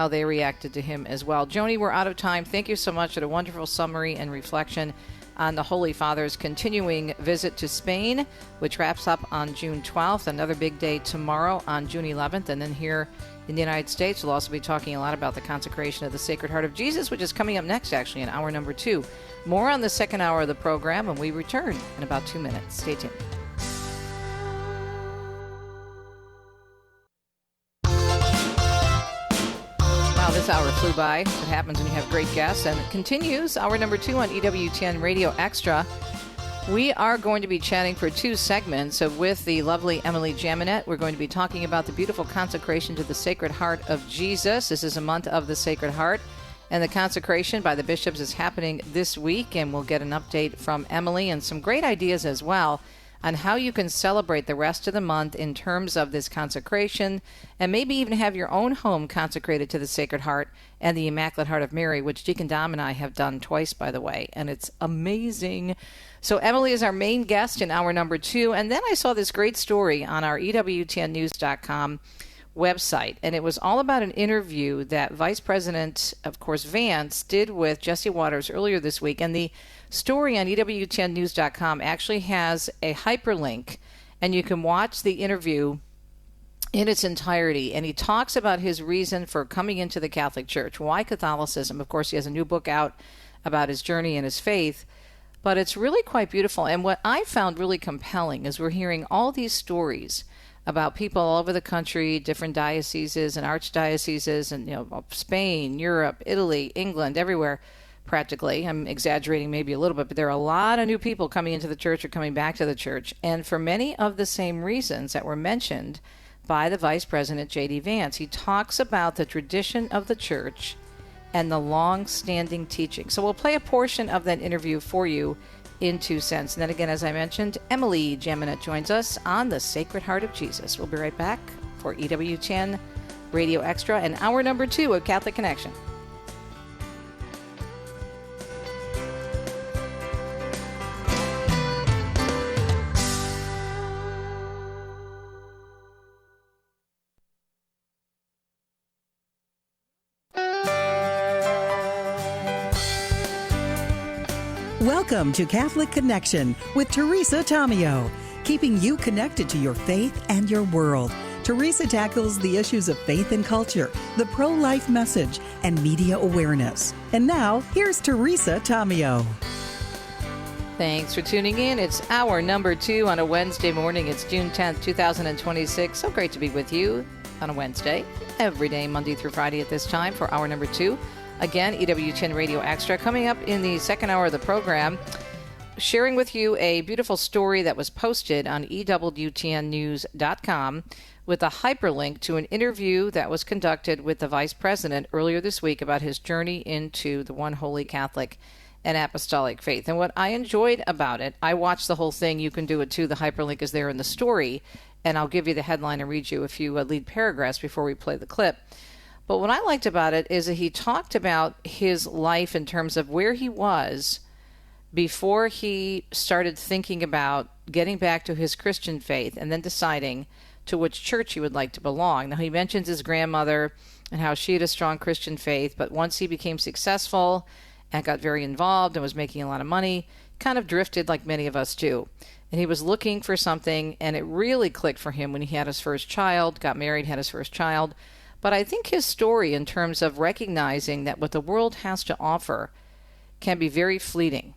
they reacted to him as well. Joni, we're out of time. Thank you so much for a wonderful summary and reflection on the Holy Father's continuing visit to Spain, which wraps up on June 12th. Another big day tomorrow on June 11th. And then here in the United States, we'll also be talking a lot about the consecration of the Sacred Heart of Jesus, which is coming up next, actually, in hour number 2. More on the second hour of the program, and we return in about 2 minutes. Stay tuned. This hour flew by. It happens when you have great guests. And it continues, hour number 2 on EWTN Radio Extra. We are going to be chatting for 2 segments with the lovely Emily Jaminet. We're going to be talking about the beautiful consecration to the Sacred Heart of Jesus. This is a month of the Sacred Heart. And the consecration by the bishops is happening this week. And we'll get an update from Emily and some great ideas as well on how you can celebrate the rest of the month in terms of this consecration, and maybe even have your own home consecrated to the Sacred Heart and the Immaculate Heart of Mary, which Deacon Dom and I have done twice, by the way, and it's amazing. So Emily is our main guest in hour number 2, and then I saw this great story on our EWTNnews.com website, and it was all about an interview that Vice President, of course, Vance did with Jesse Waters earlier this week, and the story on EWTNnews.com actually has a hyperlink, and you can watch the interview in its entirety. And he talks about his reason for coming into the Catholic Church. Why Catholicism? Of course, he has a new book out about his journey and his faith, but it's really quite beautiful. And what I found really compelling is we're hearing all these stories about people all over the country, different dioceses and archdioceses, and Spain, Europe, Italy, England, everywhere. Practically. I'm exaggerating maybe a little bit, but there are a lot of new people coming into the church or coming back to the church, and for many of the same reasons that were mentioned by the Vice President JD Vance. He talks about the tradition of the church and the long-standing teaching. So we'll play a portion of that interview for you in 2 cents. And then again, as I mentioned, Emily Jaminet joins us on the Sacred Heart of Jesus. We'll be right back for EWTN Radio Extra and hour number 2 of Catholic Connection. Welcome to Catholic Connection with Teresa Tomeo, keeping you connected to your faith and your world. Teresa tackles the issues of faith and culture, the pro-life message, and media awareness. And now, here's Teresa Tomeo. Thanks for tuning in. It's hour number 2 on a Wednesday morning. It's June 10th, 2026. So great to be with you on a Wednesday, every day, Monday through Friday at this time for hour number 2. Again, EWTN Radio Extra. Coming up in the second hour of the program, sharing with you a beautiful story that was posted on EWTNnews.com with a hyperlink to an interview that was conducted with the Vice President earlier this week about his journey into the one holy Catholic and apostolic faith. And what I enjoyed about it, I watched the whole thing. You can do it too. The hyperlink is there in the story, and I'll give you the headline and read you a few lead paragraphs before we play the clip. But what I liked about it is that he talked about his life in terms of where he was before he started thinking about getting back to his Christian faith and then deciding to which church he would like to belong. Now, he mentions his grandmother and how she had a strong Christian faith, but once he became successful and got very involved and was making a lot of money, kind of drifted like many of us do. And he was looking for something, and it really clicked for him when he had his first child, got married, had his first child. But I think his story in terms of recognizing that what the world has to offer can be very fleeting.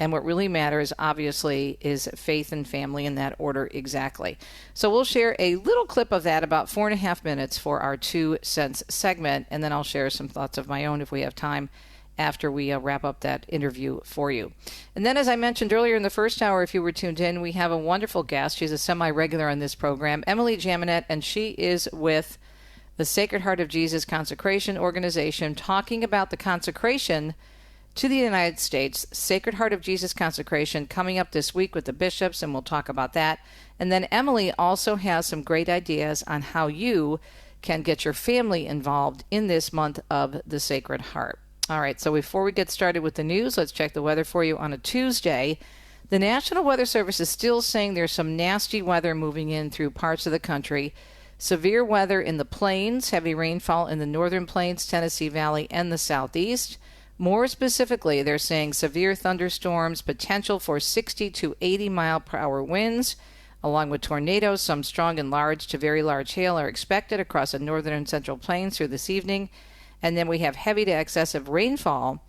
And what really matters, obviously, is faith and family in that order exactly. So we'll share a little clip of that, about 4.5 minutes for our 2 cents segment, and then I'll share some thoughts of my own if we have time after we wrap up that interview for you. And then, as I mentioned earlier in the first hour, if you were tuned in, we have a wonderful guest. She's a semi-regular on this program, Emily Jaminet, and she is with the Sacred Heart of Jesus Consecration Organization, talking about the consecration to the United States. Sacred Heart of Jesus Consecration coming up this week with the bishops, and we'll talk about that. And then Emily also has some great ideas on how you can get your family involved in this month of the Sacred Heart. All right, so before we get started with the news, let's check the weather for you on a Tuesday. The National Weather Service is still saying there's some nasty weather moving in through parts of the country. Severe weather in the plains, heavy rainfall in the northern plains, Tennessee Valley, and the southeast. More specifically, they're saying severe thunderstorms, potential for 60 to 80 mile per hour winds, along with tornadoes. Some strong and large to very large hail are expected across the northern and central plains through this evening. And then we have heavy to excessive rainfall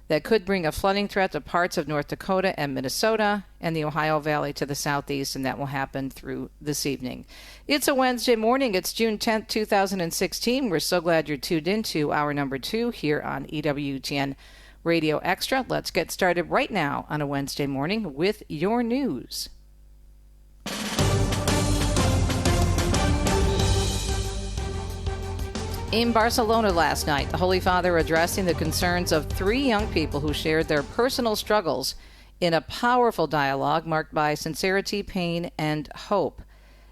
that could bring a flooding threat to parts of North Dakota and Minnesota and the Ohio Valley to the southeast, and that will happen through this evening. It's a Wednesday morning. It's June 10th, 2016. We're so glad you're tuned into hour number 2 here on EWTN Radio Extra. Let's get started right now on a Wednesday morning with your news. In Barcelona last night, the Holy Father addressing the concerns of 3 young people who shared their personal struggles in a powerful dialogue marked by sincerity, pain, and hope.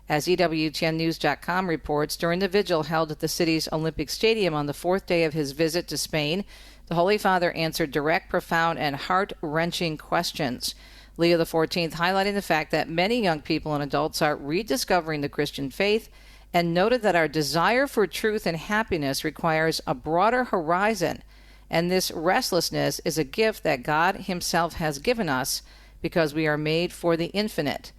As EWTNnews.com reports, during the vigil held at the city's Olympic Stadium on the 4th day of his visit to Spain, the Holy Father answered direct, profound, and heart-wrenching questions. Leo XIV highlighting the fact that many young people and adults are rediscovering the Christian faith, and noted that our desire for truth and happiness requires a broader horizon, and this restlessness is a gift that God himself has given us because we are made for the infinite.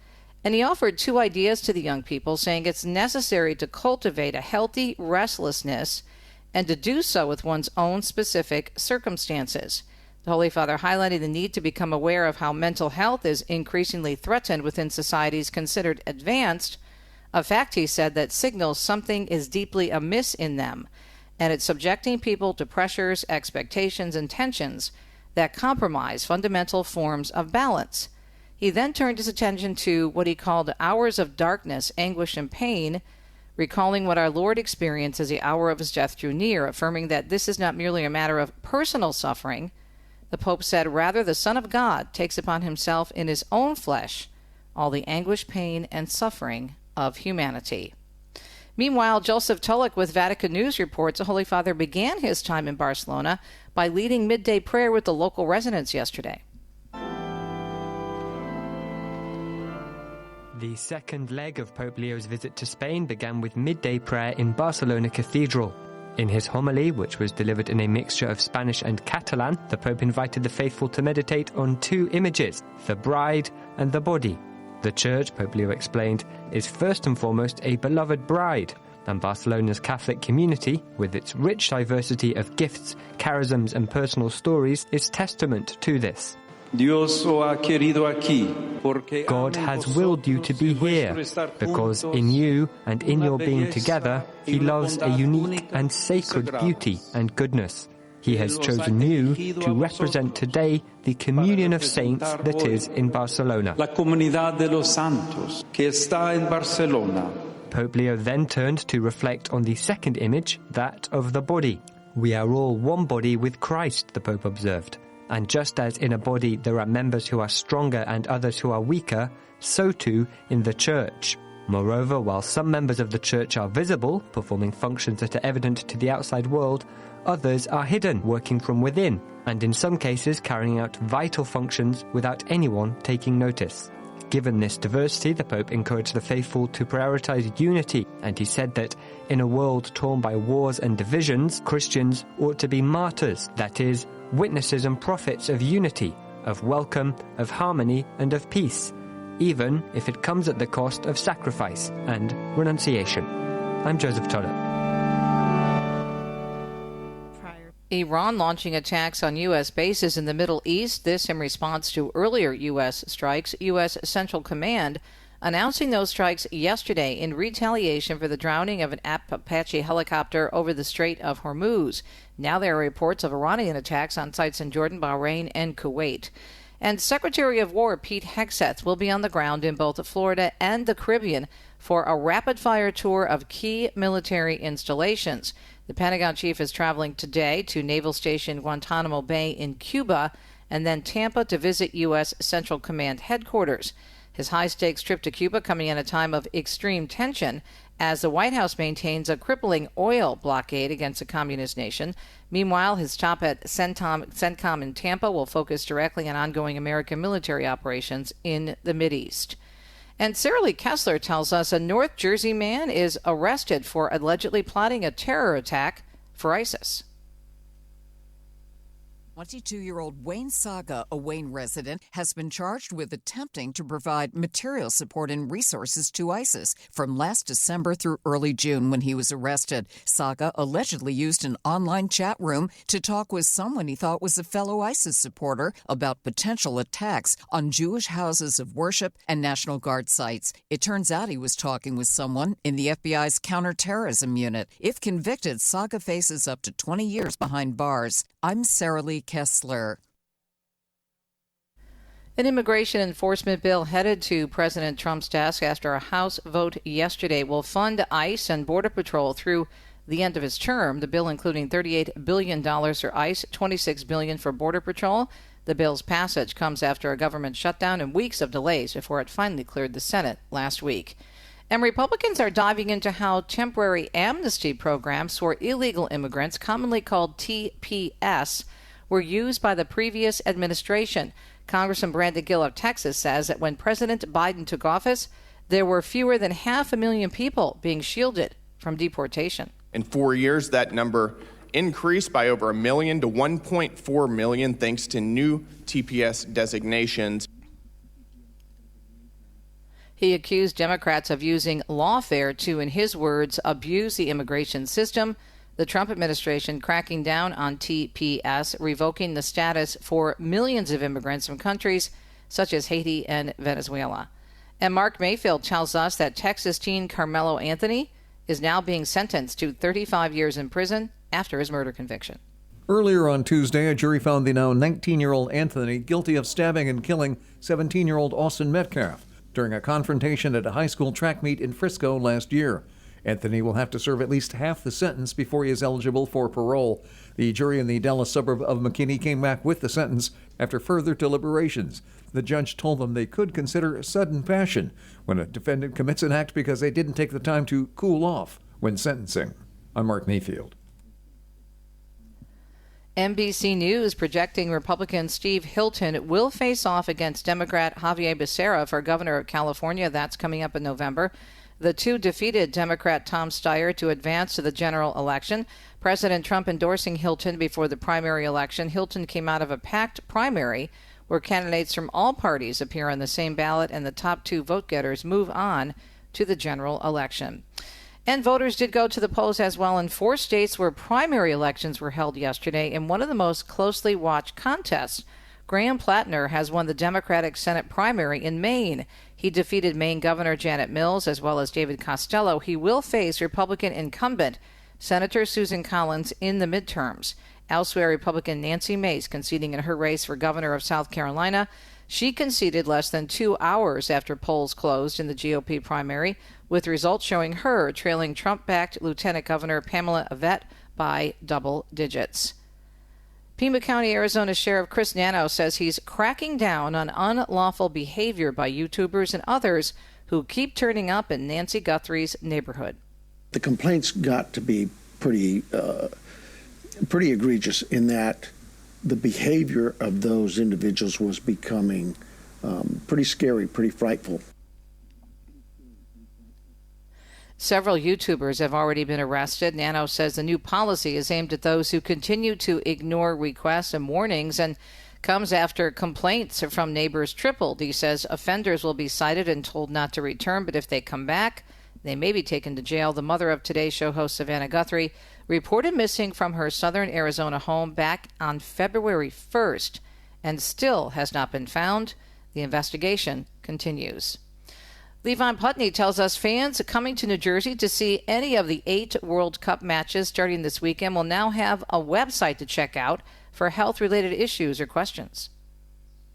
And he offered 2 ideas to the young people, saying it's necessary to cultivate a healthy restlessness and to do so with one's own specific circumstances. The Holy Father highlighted the need to become aware of how mental health is increasingly threatened within societies considered advanced, a fact, he said, that signals something is deeply amiss in them, and it's subjecting people to pressures, expectations, and tensions that compromise fundamental forms of balance. He then turned his attention to what he called hours of darkness, anguish, and pain, recalling what our Lord experienced as the hour of his death drew near, affirming that this is not merely a matter of personal suffering. The Pope said, rather, the Son of God takes upon himself in his own flesh all the anguish, pain, and suffering of humanity. Meanwhile, Joseph Tulloch with Vatican News reports the Holy Father began his time in Barcelona by leading midday prayer with the local residents yesterday. The second leg of Pope Leo's visit to Spain began with midday prayer in Barcelona Cathedral. In his homily, which was delivered in a mixture of Spanish and Catalan, the Pope invited the faithful to meditate on 2 images, the bride and the body. The Church, Pope Leo explained, is first and foremost a beloved bride, and Barcelona's Catholic community, with its rich diversity of gifts, charisms, and personal stories, is testament to this. God has willed you to be here, because in you and in your being together, He loves a unique and sacred beauty and goodness. He has chosen you to represent today the communion of saints that is in Barcelona. La comunidad de los santos que está en Barcelona. Pope Leo then turned to reflect on the second image, that of the body. We are all one body with Christ, the Pope observed. And just as in a body there are members who are stronger and others who are weaker, so too in the Church. Moreover, while some members of the Church are visible, performing functions that are evident to the outside world, others are hidden, working from within, and in some cases carrying out vital functions without anyone taking notice. Given this diversity, the Pope encouraged the faithful to prioritize unity, and he said that in a world torn by wars and divisions, Christians ought to be martyrs, that is, witnesses and prophets of unity, of welcome, of harmony, and of peace, even if it comes at the cost of sacrifice and renunciation. I'm Joseph Tollett. Iran launching attacks on U.S. bases in the Middle East, this in response to earlier U.S. strikes. U.S. Central Command announcing those strikes yesterday in retaliation for the drowning of an Apache helicopter over the Strait of Hormuz. Now there are reports of Iranian attacks on sites in Jordan, Bahrain, and Kuwait. And Secretary of War Pete Hegseth will be on the ground in both Florida and the Caribbean for a rapid-fire tour of key military installations. The Pentagon chief is traveling today to Naval Station Guantanamo Bay in Cuba and then Tampa to visit U.S. Central Command headquarters. His high-stakes trip to Cuba coming in a time of extreme tension as the White House maintains a crippling oil blockade against the communist nation. Meanwhile, his stop at CENTCOM in Tampa will focus directly on ongoing American military operations in the Mideast. And Sarah Lee Kessler tells us a North Jersey man is arrested for allegedly plotting a terror attack for ISIS. 22-year-old Wayne Saga, a Wayne resident, has been charged with attempting to provide material support and resources to ISIS from last December through early June when he was arrested. Saga allegedly used an online chat room to talk with someone he thought was a fellow ISIS supporter about potential attacks on Jewish houses of worship and National Guard sites. It turns out he was talking with someone in the FBI's counterterrorism unit. If convicted, Saga faces up to 20 years behind bars. I'm Sarah Lee Kessler. An immigration enforcement bill headed to President Trump's desk after a House vote yesterday will fund ICE and Border Patrol through the end of his term. The bill including $38 billion for ICE, $26 billion for Border Patrol. The bill's passage comes after a government shutdown and weeks of delays before it finally cleared the Senate last week. And Republicans are diving into how temporary amnesty programs for illegal immigrants, commonly called TPS, were used by the previous administration. Congressman Brandon Gill of Texas says that when President Biden took office, there were fewer than 500,000 people being shielded from deportation. In 4 years, that number increased by over 1 million to 1.4 million thanks to new TPS designations. He accused Democrats of using lawfare to, in his words, abuse the immigration system. The Trump administration cracking down on TPS, revoking the status for millions of immigrants from countries such as Haiti and Venezuela. And Mark Mayfield tells us that Texas teen Carmelo Anthony is now being sentenced to 35 years in prison after his murder conviction. Earlier on Tuesday, a jury found the now 19-year-old Anthony guilty of stabbing and killing 17-year-old Austin Metcalf during a confrontation at a high school track meet in Frisco last year. Anthony will have to serve at least half the sentence before he is eligible for parole. The jury in the Dallas suburb of McKinney came back with the sentence after further deliberations. The judge told them they could consider sudden passion when a defendant commits an act because they didn't take the time to cool off when sentencing. I'm Mark Mayfield. NBC News projecting Republican Steve Hilton will face off against Democrat Javier Becerra for governor of California. That's coming up in November. The two defeated Democrat Tom Steyer to advance to the general election. President Trump endorsing Hilton before the primary election. Hilton came out of a packed primary where candidates from all parties appear on the same ballot and the top two vote-getters move on to the general election. And voters did go to the polls as well in 4 states where primary elections were held yesterday in one of the most closely watched contests. Graham Plattner has won the Democratic Senate primary in Maine. He defeated Maine Governor Janet Mills as well as David Costello. He will face Republican incumbent Senator Susan Collins in the midterms. Elsewhere, Republican Nancy Mace conceding in her race for governor of South Carolina. She conceded less than 2 hours after polls closed in the GOP primary, with results showing her trailing Trump-backed Lieutenant Governor Pamela Yvette by double digits. Pima County, Arizona Sheriff Chris Nano says he's cracking down on unlawful behavior by YouTubers and others who keep turning up in Nancy Guthrie's neighborhood. The complaints got to be pretty egregious in that the behavior of those individuals was becoming pretty scary, pretty frightful. Several YouTubers have already been arrested. Nano says the new policy is aimed at those who continue to ignore requests and warnings and comes after complaints from neighbors tripled. He says offenders will be cited and told not to return, but if they come back, they may be taken to jail. The mother of Today Show host Savannah Guthrie reported missing from her southern Arizona home back on February 1st and still has not been found. The investigation continues. Levon Putney tells us fans coming to New Jersey to see any of the 8 World Cup matches starting this weekend will now have a website to check out for health-related issues or questions.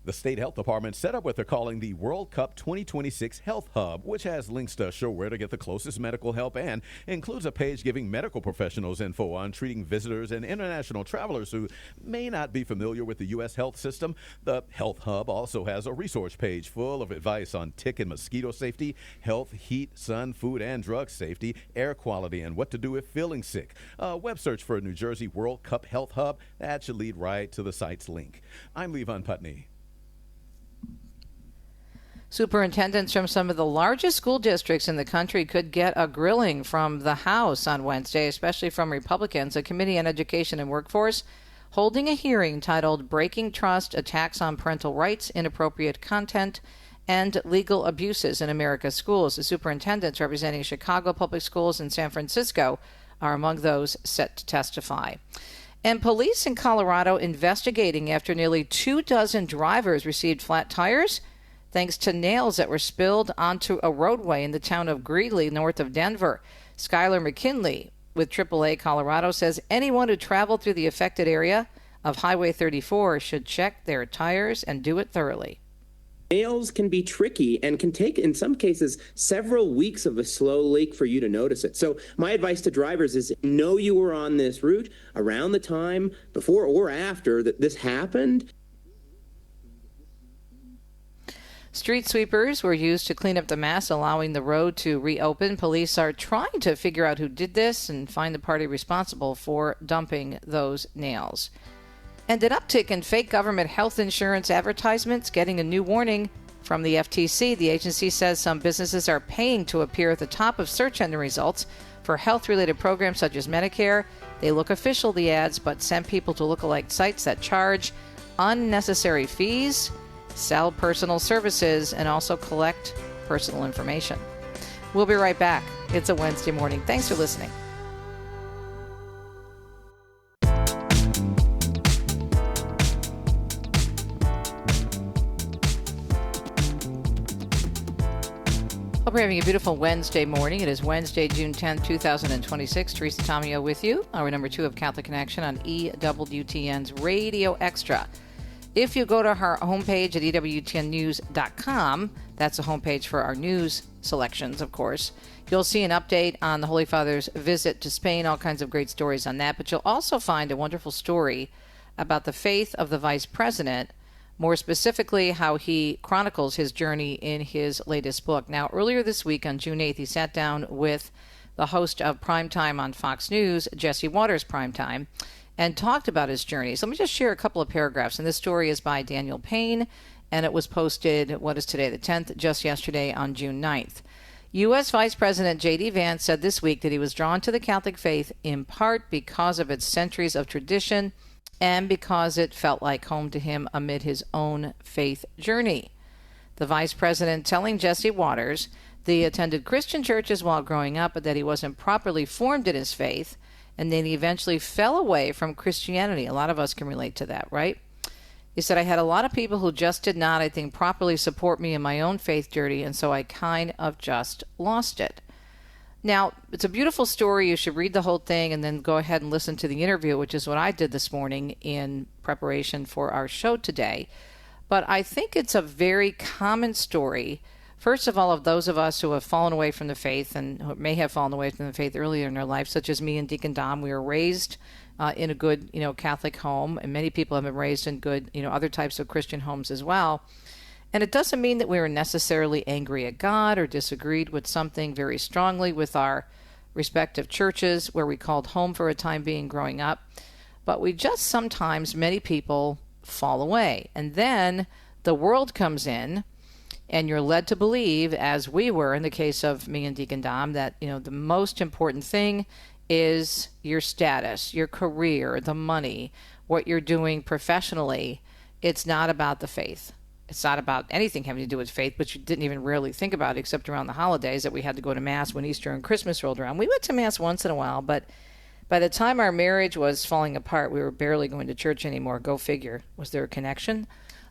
The state health department set up what they're calling the World Cup 2026 Health Hub, which has links to show where to get the closest medical help and includes a page giving medical professionals info on treating visitors and international travelers who may not be familiar with the U.S. health system. The Health Hub also has a resource page full of advice on tick and mosquito safety, health, heat, sun, food, and drug safety, air quality, and what to do if feeling sick. A web search for New Jersey World Cup Health Hub, that should lead right to the site's link. I'm Levon Putney. Superintendents from some of the largest school districts in the country could get a grilling from the House on Wednesday, especially from Republicans. A committee on education and workforce holding a hearing titled Breaking Trust, Attacks on Parental Rights, Inappropriate Content, and Legal Abuses in America's Schools. The superintendents representing Chicago Public Schools and San Francisco are among those set to testify. And police in Colorado investigating after nearly 24 drivers received flat tires thanks to nails that were spilled onto a roadway in the town of Greeley, north of Denver. Skylar McKinley with AAA Colorado says anyone who traveled through the affected area of Highway 34 should check their tires and do it thoroughly. Nails can be tricky and can take, in some cases, several weeks of a slow leak for you to notice it. So my advice to drivers is know you were on this route around the time before or after that this happened. Street sweepers were used to clean up the mess, allowing the road to reopen. Police are trying to figure out who did this and find the party responsible for dumping those nails. And an uptick in fake government health insurance advertisements getting a new warning from the FTC. The agency says some businesses are paying to appear at the top of search engine results for health-related programs such as Medicare. They look official, the ads, but send people to lookalike sites that charge unnecessary fees, sell personal services, and also collect personal information. We'll be right back. It's a Wednesday morning. Thanks for listening. Hope you're having a beautiful Wednesday morning. It is Wednesday, June 10th, 2026. Teresa Tomeo with you, hour number 2 of Catholic Connection on EWTN's Radio Extra. If you go to our homepage at EWTNnews.com, that's the homepage for our news selections, of course, you'll see an update on the Holy Father's visit to Spain, all kinds of great stories on that. But you'll also find a wonderful story about the faith of the Vice President, more specifically how he chronicles his journey in his latest book. Now, earlier this week on June 8th, he sat down with the host of Primetime on Fox News, Jesse Waters Primetime, and talked about his journey. So let me just share a couple of paragraphs. And this story is by Daniel Payne, and it was posted, what is today, the 10th, just yesterday on June 9th. U.S. Vice President JD Vance said this week that he was drawn to the Catholic faith in part because of its centuries of tradition and because it felt like home to him amid his own faith journey. The Vice President telling Jesse Waters that he attended Christian churches while growing up, but that he wasn't properly formed in his faith, and then he eventually fell away from Christianity. A lot of us can relate to that, right? He said, I had a lot of people who just did not, I think, properly support me in my own faith journey, and so I kind of just lost it. Now, it's a beautiful story. You should read the whole thing and then go ahead and listen to the interview, which is what I did this morning in preparation for our show today. But I think it's a very common story, first of all, of those of us who have fallen away from the faith and who may have fallen away from the faith earlier in their life, such as me and Deacon Dom. We were raised in a good, Catholic home, and many people have been raised in good, other types of Christian homes as well. And it doesn't mean that we were necessarily angry at God or disagreed with something very strongly with our respective churches where we called home for a time being growing up. But we just sometimes, many people fall away. And then the world comes in, and you're led to believe, as we were in the case of me and Deacon Dom, that, the most important thing is your status, your career, the money, what you're doing professionally, it's not about the faith. It's not about anything having to do with faith, but you didn't even really think about it except around the holidays that we had to go to Mass when Easter and Christmas rolled around. We went to Mass once in a while, but by the time our marriage was falling apart, we were barely going to church anymore. Go figure. Was there a connection?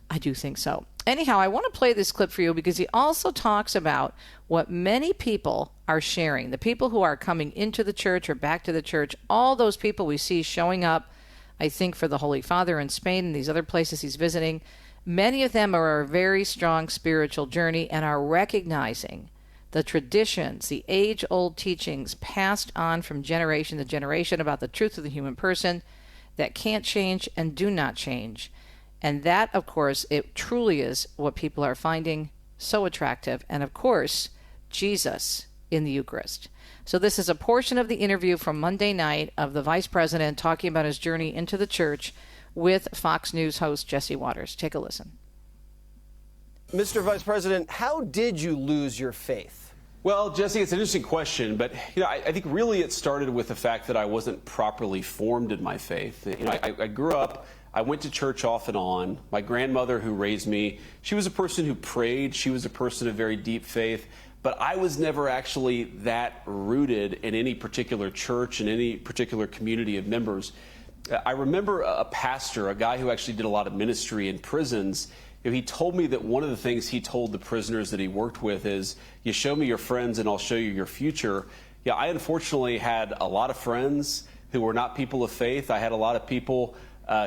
I do think so. Anyhow, I want to play this clip for you because he also talks about what many people are sharing. The people who are coming into the church or back to the church, all those people we see showing up, I think, for the Holy Father in Spain and these other places he's visiting. Many of them are a very strong spiritual journey and are recognizing the traditions, the age-old teachings passed on from generation to generation about the truth of the human person that can't change and do not change. And that, of course, it truly is what people are finding so attractive. And, of course, Jesus in the Eucharist. So this is a portion of the interview from Monday night of the Vice President talking about his journey into the church with Fox News host Jesse Waters. Take a listen. Mr. Vice President, how did you lose your faith? Well, Jesse, it's an interesting question, but I think really it started with the fact that I wasn't properly formed in my faith. I grew up, I went to church off and on. My grandmother who raised me, she was a person who prayed. She was a person of very deep faith, but I was never actually that rooted in any particular church, in any particular community of members. I remember a pastor, a guy who actually did a lot of ministry in prisons. He told me that one of the things he told the prisoners that he worked with is, you show me your friends and I'll show you your future. Yeah, I unfortunately had a lot of friends who were not people of faith. I had a lot of people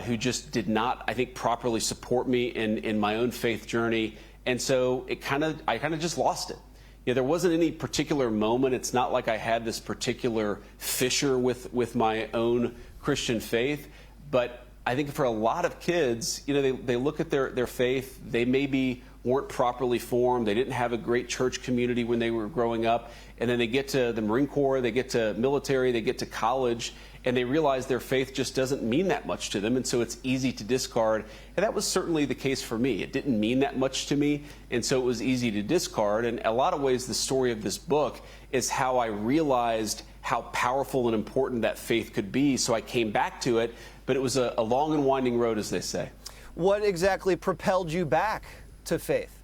who just did not, I think, properly support me in my own faith journey. And so I kind of just lost it. There wasn't any particular moment. It's not like I had this particular fissure with my own Christian faith, but I think for a lot of kids, they look at their faith, they maybe weren't properly formed, they didn't have a great church community when they were growing up, and then they get to the Marine Corps, they get to military, they get to college, and they realize their faith just doesn't mean that much to them, and so it's easy to discard. And that was certainly the case for me. It didn't mean that much to me, and so it was easy to discard. And in a lot of ways, the story of this book is how I realized how powerful and important that faith could be, so I came back to it, but it was a long and winding road, as they say. What exactly propelled you back to faith?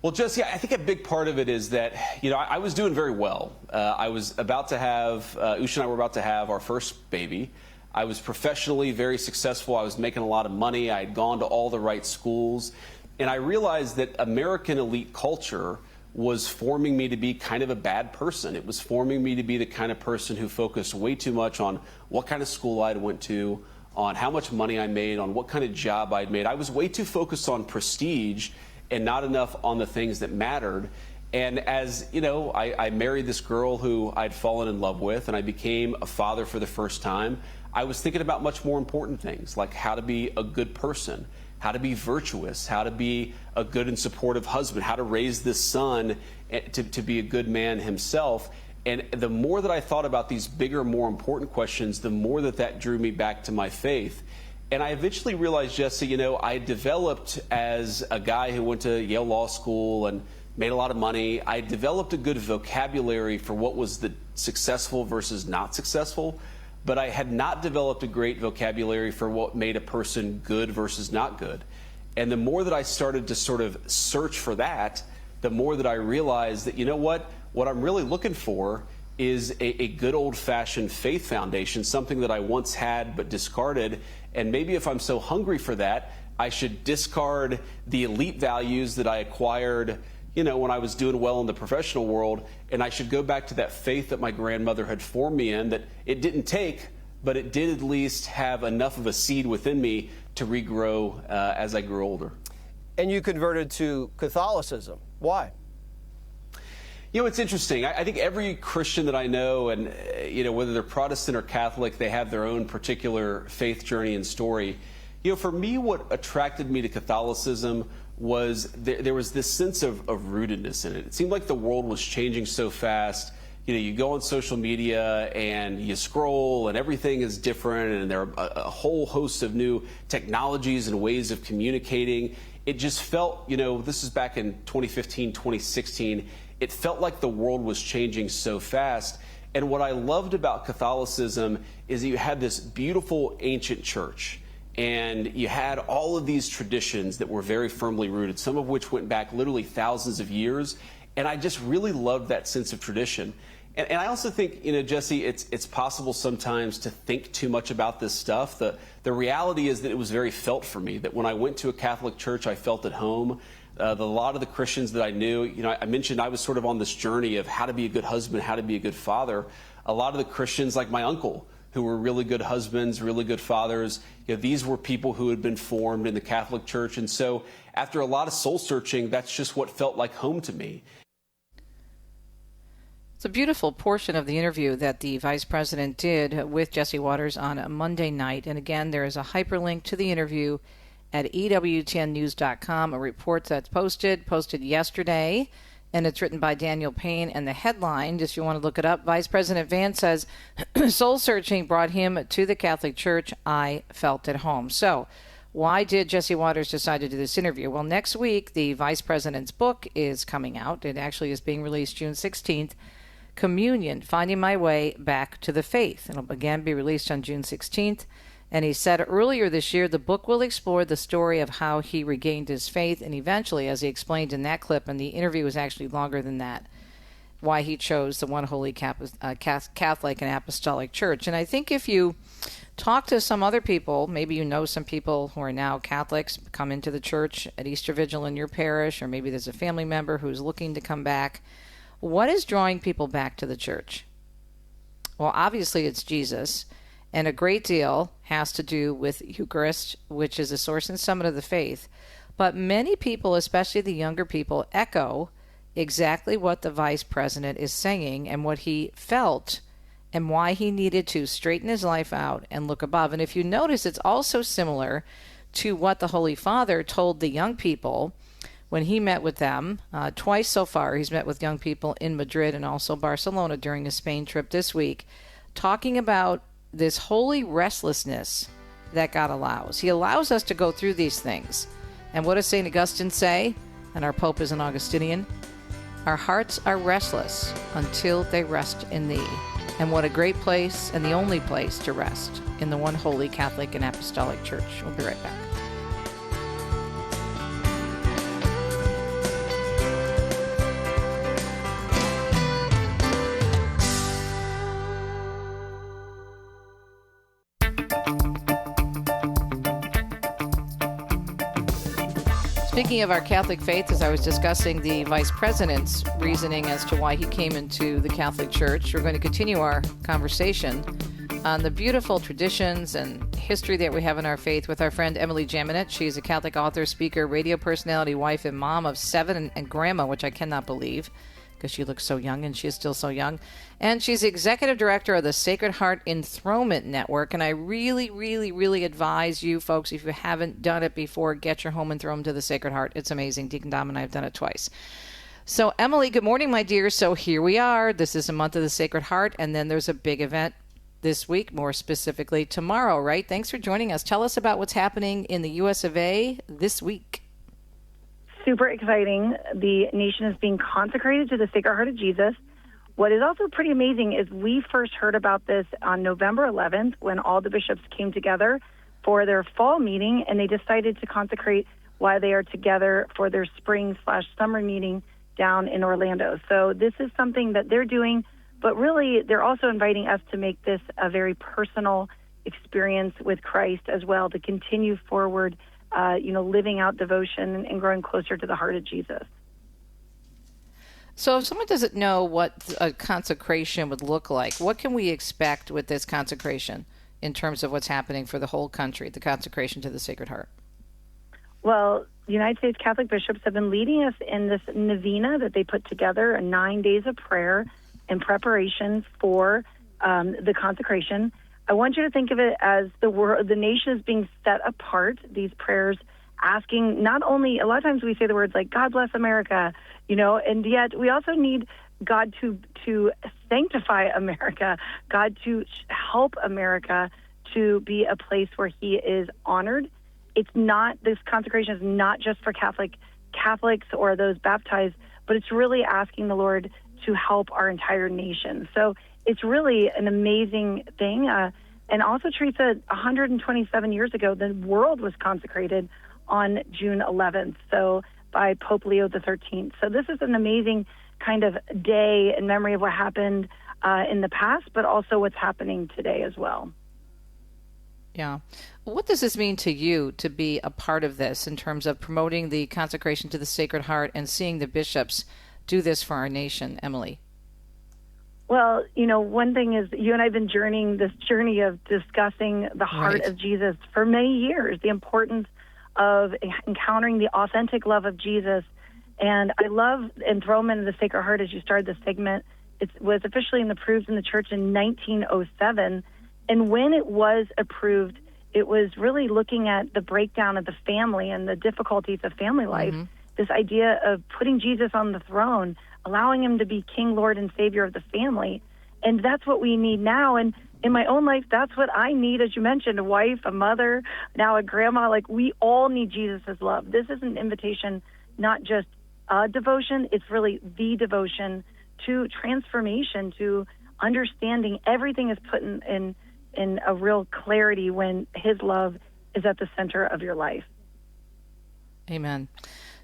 Well, Jesse, I think a big part of it is that, I was doing very well. I was about to have, Usha and I were about to have our first baby. I was professionally very successful. I was making a lot of money. I had gone to all the right schools. And I realized that American elite culture was forming me to be kind of a bad person. It was forming me to be the kind of person who focused way too much on what kind of school I went to, on how much money I made, on what kind of job I'd made. I was way too focused on prestige and not enough on the things that mattered. And as I married this girl who I'd fallen in love with, and I became a father for the first time, I was thinking about much more important things, like how to be a good person, how to be virtuous, how to be a good and supportive husband, how to raise this son to be a good man himself. And the more that I thought about these bigger, more important questions, the more that drew me back to my faith. And I eventually realized, Jesse, I developed as a guy who went to Yale Law School and made a lot of money. I developed a good vocabulary for what was the successful versus not successful, but I had not developed a great vocabulary for what made a person good versus not good. And the more that I started to sort of search for that, the more that I realized that, what I'm really looking for is a good old-fashioned faith foundation, something that I once had but discarded. And maybe if I'm so hungry for that, I should discard the elite values that I acquired, when I was doing well in the professional world, and I should go back to that faith that my grandmother had formed me in, that it didn't take, but it did at least have enough of a seed within me to regrow as I grew older. And you converted to Catholicism. Why? It's interesting. I think every Christian that I know, and whether they're Protestant or Catholic, they have their own particular faith journey and story. For me, what attracted me to Catholicism was there was this sense of rootedness in it. It seemed like the world was changing so fast. You go on social media and you scroll and everything is different, and there are a whole host of new technologies and ways of communicating. It just felt, this is back in 2015, 2016, it felt like the world was changing so fast. And what I loved about Catholicism is that you had this beautiful ancient church. And you had all of these traditions that were very firmly rooted, some of which went back literally thousands of years. And I just really loved that sense of tradition. And I also think, Jesse, it's possible sometimes to think too much about this stuff. The reality is that it was very felt for me, that when I went to a Catholic church, I felt at home. A lot of the Christians that I knew, I mentioned I was sort of on this journey of how to be a good husband, how to be a good father. A lot of the Christians, like my uncle, who were really good husbands, really good fathers, these were people who had been formed in the Catholic Church. And so after a lot of soul searching, that's just what felt like home to me. It's a beautiful portion of the interview that the Vice President did with Jesse Watters on a Monday night. And again, there is a hyperlink to the interview at EWTNnews.com, a report that's posted yesterday, and it's written by Daniel Payne. And the headline, just if you want to look it up, Vice President Vance says, soul searching brought him to the Catholic Church. I felt at home. So why did Jesse Watters decide to do this interview? Well, next week, the Vice President's book is coming out. It actually is being released June 16th. Communion, Finding My Way Back to the Faith. It'll again be released on June 16th. And he said earlier this year, the book will explore the story of how he regained his faith and eventually, as he explained in that clip, and the interview was actually longer than that, why he chose the one holy Catholic and Apostolic Church. And I think if you talk to some other people, maybe you know some people who are now Catholics, come into the church at Easter Vigil in your parish, or maybe there's a family member who's looking to come back. What is drawing people back to the church? Well, obviously it's Jesus, and a great deal has to do with Eucharist, which is a source and summit of the faith. But many people, especially the younger people, echo exactly what the Vice President is saying and what he felt and why he needed to straighten his life out and look above. And if you notice, it's also similar to what the Holy Father told the young people when he met with them. Twice so far, he's met with young people in Madrid and also Barcelona during his Spain trip this week, talking about this holy restlessness that God allows. He allows us to go through these things. And what does St. Augustine say? And our Pope is an Augustinian. Our hearts are restless until they rest in thee. And what a great place, and the only place to rest, in the one holy Catholic and Apostolic Church. We'll be right back. Speaking of our Catholic faith, as I was discussing the Vice President's reasoning as to why he came into the Catholic Church, we're going to continue our conversation on the beautiful traditions and history that we have in our faith with our friend Emily Jaminet. She's a Catholic author, speaker, radio personality, wife, and mom of 7, and grandma, which I cannot believe because she looks so young and she is still so young. And she's executive director of the Sacred Heart Enthronement Network. And I really, really, really advise you folks, if you haven't done it before, get your home enthroned to the Sacred Heart. It's amazing. Deacon Dom and I have done it twice. So, Emily, good morning, my dear. So here we are. This is a month of the Sacred Heart, and then there's a big event this week, more specifically tomorrow, right? Thanks for joining us. Tell us about what's happening in the U.S. of A. this week. Super exciting. The nation is being consecrated to the Sacred Heart of Jesus. What is also pretty amazing is we first heard about this on November 11th when all the bishops came together for their fall meeting, and they decided to consecrate while they are together for their spring/summer meeting down in Orlando. So this is something that they're doing, but really they're also inviting us to make this a very personal experience with Christ as well, to continue forward, living out devotion and growing closer to the heart of Jesus. So if someone doesn't know what a consecration would look like, what can we expect with this consecration in terms of what's happening for the whole country, the consecration to the Sacred Heart? Well, the United States Catholic bishops have been leading us in this novena that they put together, 9 days of prayer in preparation for the consecration. I want you to think of it as the nation is being set apart, these prayers asking not only, a lot of times we say the words like, God bless America, and yet we also need God to sanctify America, God to help America to be a place where he is honored. This consecration is not just for Catholics or those baptized, but it's really asking the Lord to help our entire nation. So it's really an amazing thing. And also, Teresa, 127 years ago, the world was consecrated on June 11th, so by Pope Leo XIII. So this is an amazing kind of day in memory of what happened in the past, but also what's happening today as well. Yeah. What does this mean to you to be a part of this in terms of promoting the consecration to the Sacred Heart and seeing the bishops do this for our nation, Emily? Well, one thing is you and I have been journeying this journey of discussing the heart of Jesus for many years, the importance of encountering the authentic love of Jesus. And I love enthronement of the Sacred Heart as you started the segment. It was officially approved in the church in 1907. And when it was approved, it was really looking at the breakdown of the family and the difficulties of family life. Mm-hmm. This idea of putting Jesus on the throne, allowing him to be King, Lord, and Savior of the family. And that's what we need now. And in my own life, that's what I need, as you mentioned, a wife, a mother, now a grandma. Like, we all need Jesus' love. This is an invitation, not just a devotion. It's really the devotion to transformation, to understanding everything is put in a real clarity when his love is at the center of your life. Amen.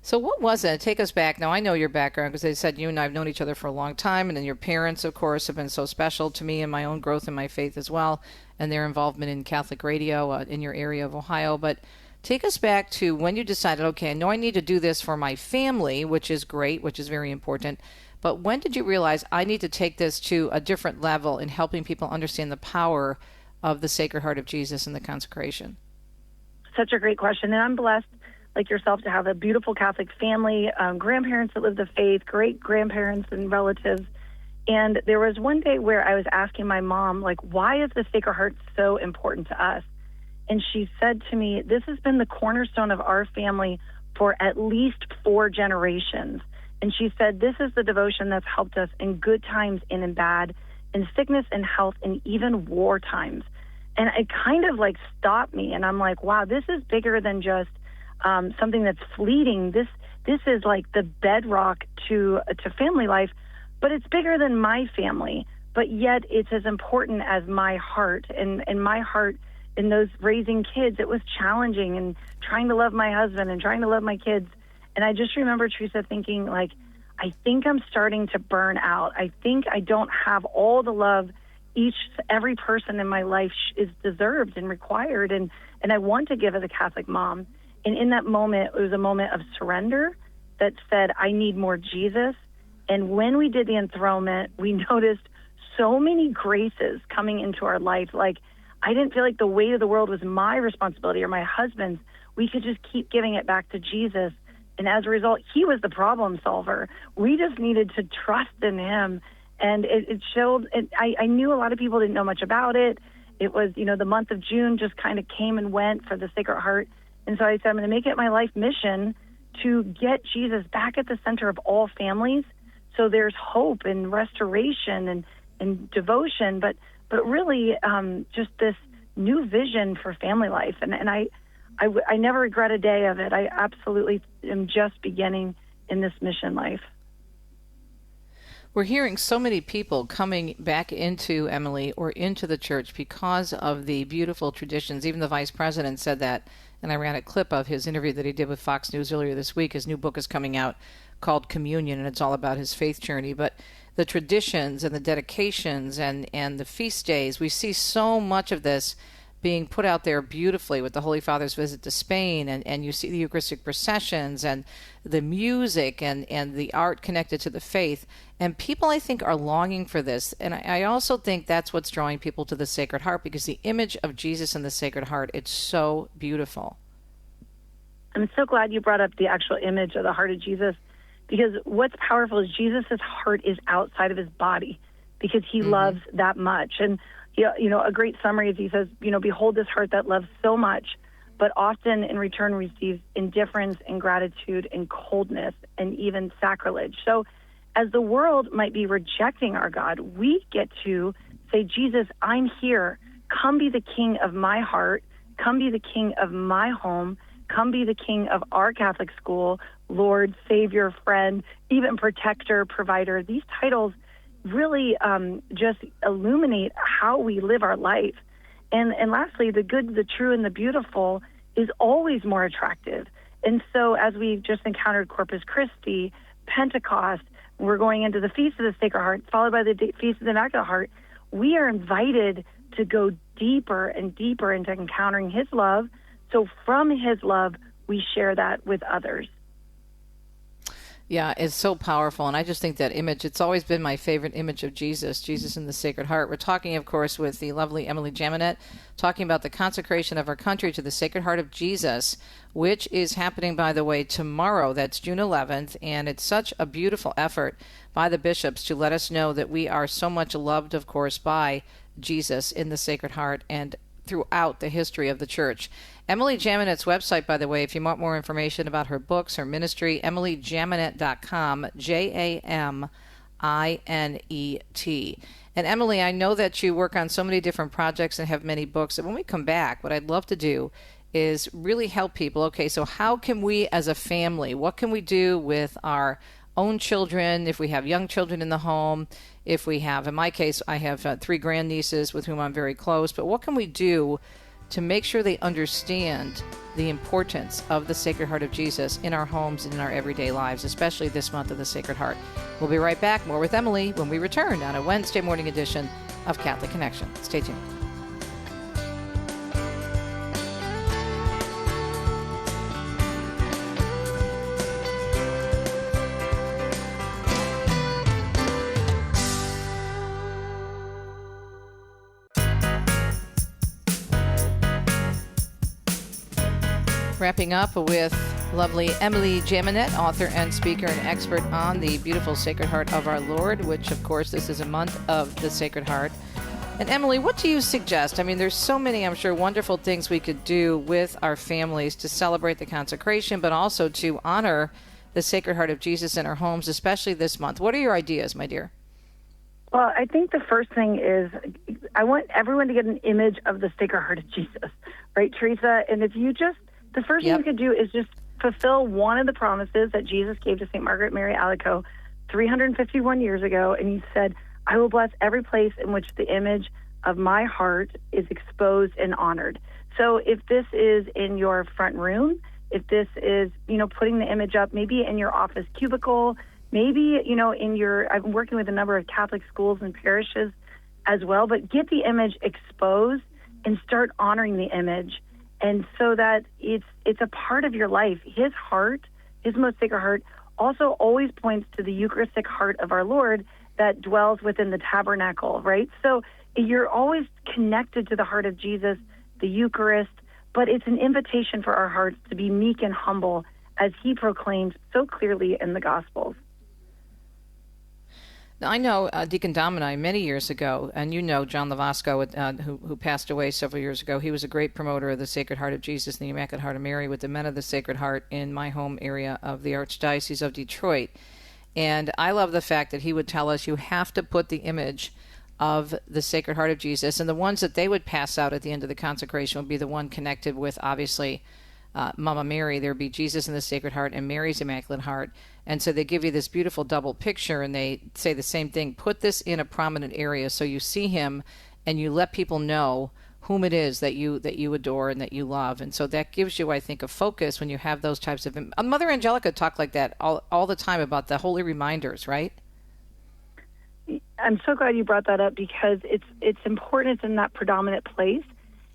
So what was it? Take us back. Now, I know your background because they said you and I have known each other for a long time, and then your parents, of course, have been so special to me and my own growth in my faith as well, and their involvement in Catholic radio in your area of Ohio. But take us back to when you decided, okay, I know I need to do this for my family, which is great, which is very important. But when did you realize I need to take this to a different level in helping people understand the power of the Sacred Heart of Jesus and the consecration? Such a great question. And I'm blessed, like yourself, to have a beautiful Catholic family, grandparents that live the faith, great-grandparents and relatives. And there was one day where I was asking my mom, like, why is the Sacred Heart so important to us? And she said to me, this has been the cornerstone of our family for at least 4 generations. And she said, this is the devotion that's helped us in good times and in bad, in sickness and health, and even war times. And it kind of like stopped me. And I'm like, wow, this is bigger than just something that's fleeting. This is like the bedrock to family life, but it's bigger than my family. But yet it's as important as my heart. And my heart in those raising kids, it was challenging, and trying to love my husband and trying to love my kids. And I just remember, Teresa, thinking, like, I think I'm starting to burn out. I think I don't have all the love every person in my life is deserved and required, and I want to give as a Catholic mom. And in that moment, it was a moment of surrender that said, I need more Jesus. And when we did the enthronement, we noticed so many graces coming into our life. Like, I didn't feel like the weight of the world was my responsibility or my husband's. We could just keep giving it back to Jesus. And as a result, he was the problem solver. We just needed to trust in him. And it showed, I knew a lot of people didn't know much about it. It was, the month of June just kind of came and went for the Sacred Heart. And so I said, I'm going to make it my life mission to get Jesus back at the center of all families. So there's hope and restoration and devotion, but really just this new vision for family life. And I never regret a day of it. I absolutely am just beginning in this mission life. We're hearing so many people coming back into Emily or into the church because of the beautiful traditions. Even the Vice President said that, and I ran a clip of his interview that he did with Fox News earlier this week. His new book is coming out called Communion, and it's all about his faith journey. But the traditions and the dedications and the feast days, we see so much of this being put out there beautifully with the Holy Father's visit to Spain, and you see the Eucharistic processions and the music and the art connected to the faith. And people, I think, are longing for this. And I also think that's what's drawing people to the Sacred Heart, because the image of Jesus in the Sacred Heart, it's so beautiful. I'm so glad you brought up the actual image of the heart of Jesus, because what's powerful is Jesus' heart is outside of his body because he loves that much. And a great summary is he says, behold this heart that loves so much, but often in return receives indifference, ingratitude, and coldness, and even sacrilege. So as the world might be rejecting our God, we get to say, Jesus, I'm here. Come be the king of my heart. Come be the king of my home. Come be the king of our Catholic school, Lord, Savior, friend, even protector, provider. These titles really just illuminate how we live our life. And lastly, the good, the true, and the beautiful is always more attractive. And so as we've just encountered Corpus Christi, Pentecost, we're going into the Feast of the Sacred Heart, followed by the Feast of the Immaculate Heart. We are invited to go deeper and deeper into encountering his love. So from his love, we share that with others. Yeah, it's so powerful. And I just think that image, it's always been my favorite image of Jesus in the Sacred Heart. We're talking, of course, with the lovely Emily Jaminet, talking about the consecration of our country to the Sacred Heart of Jesus, which is happening, by the way, tomorrow. That's June 11th. And it's such a beautiful effort by the bishops to let us know that we are so much loved, of course, by Jesus in the Sacred Heart and throughout the history of the Church. Emily Jaminet's website, by the way, if you want more information about her books, her ministry, emilyjaminet.com, Jaminet. And Emily, I know that you work on so many different projects and have many books. And when we come back, what I'd love to do is really help people. Okay, so how can we as a family, what can we do with our own children, if we have young children in the home, if we have, in my case, I have 3 grandnieces with whom I'm very close, but what can we do to make sure they understand the importance of the Sacred Heart of Jesus in our homes and in our everyday lives, especially this month of the Sacred Heart? We'll be right back, more with Emily, when we return on a Wednesday morning edition of Catholic Connection. Stay tuned. Wrapping up with lovely Emily Jaminet, author and speaker and expert on the beautiful Sacred Heart of our Lord, which, of course, this is a month of the Sacred Heart. And Emily, what do you suggest? I mean, there's so many, I'm sure, wonderful things we could do with our families to celebrate the consecration, but also to honor the Sacred Heart of Jesus in our homes, especially this month. What are your ideas, my dear? Well, I think the first thing is I want everyone to get an image of the Sacred Heart of Jesus, right, Teresa? And if you just, the first thing you could do is just fulfill one of the promises that Jesus gave to St. Margaret Mary Alacoque 351 years ago, and he said, I will bless every place in which the image of my heart is exposed and honored. So if this is in your front room, if this is, putting the image up, maybe in your office cubicle, maybe, in your, I'm working with a number of Catholic schools and parishes as well, but get the image exposed and start honoring the image. And so that it's a part of your life. His heart, his most sacred heart, also always points to the Eucharistic heart of our Lord that dwells within the tabernacle, right? So you're always connected to the heart of Jesus, the Eucharist, but it's an invitation for our hearts to be meek and humble as he proclaims so clearly in the Gospels. Now, I know Deacon Domini many years ago, and John Lavasco, who passed away several years ago. He was a great promoter of the Sacred Heart of Jesus and the Immaculate Heart of Mary with the Men of the Sacred Heart in my home area of the Archdiocese of Detroit. And I love the fact that he would tell us you have to put the image of the Sacred Heart of Jesus, and the ones that they would pass out at the end of the consecration would be the one connected with, obviously, Mama Mary. There would be Jesus in the Sacred Heart and Mary's Immaculate Heart. And so they give you this beautiful double picture, and they say the same thing. Put this in a prominent area so you see him and you let people know whom it is that you adore and that you love. And so that gives you, I think, a focus when you have those types of... Mother Angelica talked like that all the time about the holy reminders, right? I'm so glad you brought that up because it's important it's in that predominant place.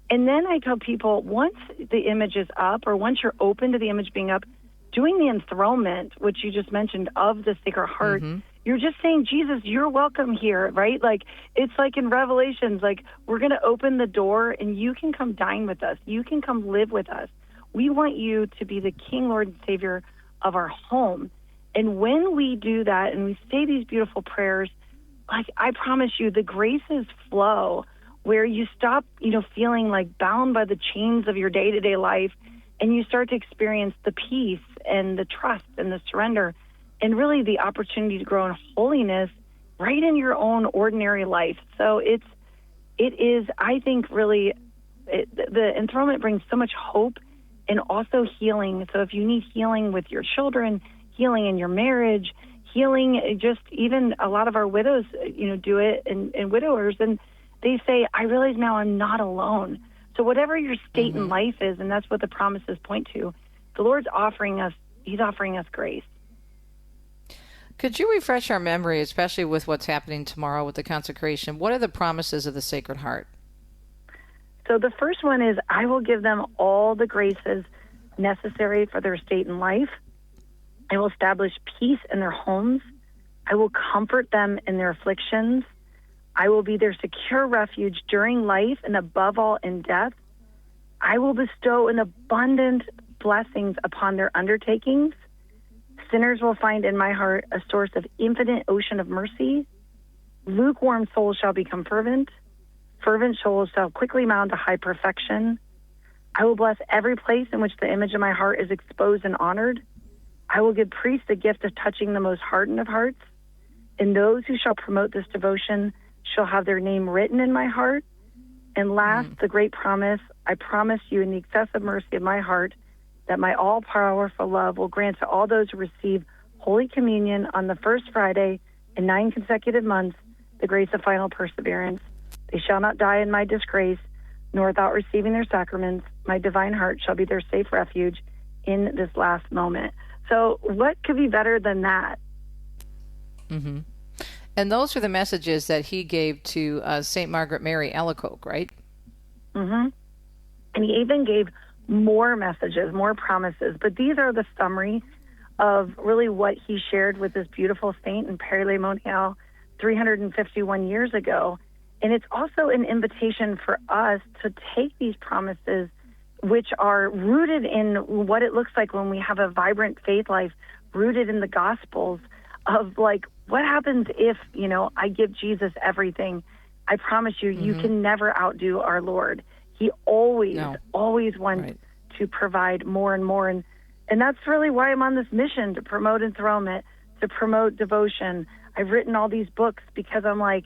And then I tell people, once the image is up or once you're open to the image being up, doing the enthronement, which you just mentioned, of the Sacred Heart, you're just saying, Jesus, you're welcome here, right? Like, it's like in Revelations, like, we're going to open the door and you can come dine with us. You can come live with us. We want you to be the King, Lord, and Savior of our home. And when we do that and we say these beautiful prayers, like, I promise you, the graces flow where you stop, feeling like bound by the chains of your day-to-day life, and you start to experience the peace and the trust and the surrender and really the opportunity to grow in holiness right in your own ordinary life. So it is, I think, really, the enthronement brings so much hope and also healing. So if you need healing with your children, healing in your marriage, healing, just even a lot of our widows, do it, and widowers, and they say, I realize now I'm not alone. So whatever your state in life is, and that's what the promises point to, the Lord's offering us, he's offering us grace. Could you refresh our memory, especially with what's happening tomorrow with the consecration? What are the promises of the Sacred Heart? So the first one is, I will give them all the graces necessary for their state in life. I will establish peace in their homes. I will comfort them in their afflictions. I will be their secure refuge during life and above all in death. I will bestow an abundant blessings upon their undertakings. Sinners will find in my heart a source of infinite ocean of mercy. Lukewarm souls shall become fervent. Fervent souls shall quickly mount to high perfection. I will bless every place in which the image of my heart is exposed and honored. I will give priests the gift of touching the most hardened of hearts. And those who shall promote this devotion shall have their name written in my heart. And last, the great promise, I promise you in the excessive mercy of my heart that my all-powerful love will grant to all those who receive Holy Communion on the first Friday in 9 consecutive months the grace of final perseverance. They shall not die in my disgrace, nor without receiving their sacraments. My divine heart shall be their safe refuge in this last moment. So what could be better than that? Mm-hmm. And those are the messages that he gave to St. Margaret Mary Alacoque, right? Mm-hmm. And he even gave more messages, more promises. But these are the summary of really what he shared with this beautiful saint in Paris-les-Monial 351 years ago. And it's also an invitation for us to take these promises, which are rooted in what it looks like when we have a vibrant faith life, rooted in the Gospels, of like, what happens if, I give Jesus everything? I promise you, you can never outdo our Lord. He always wants to provide more and more. And that's really why I'm on this mission, to promote enthronement, to promote devotion. I've written all these books because I'm like,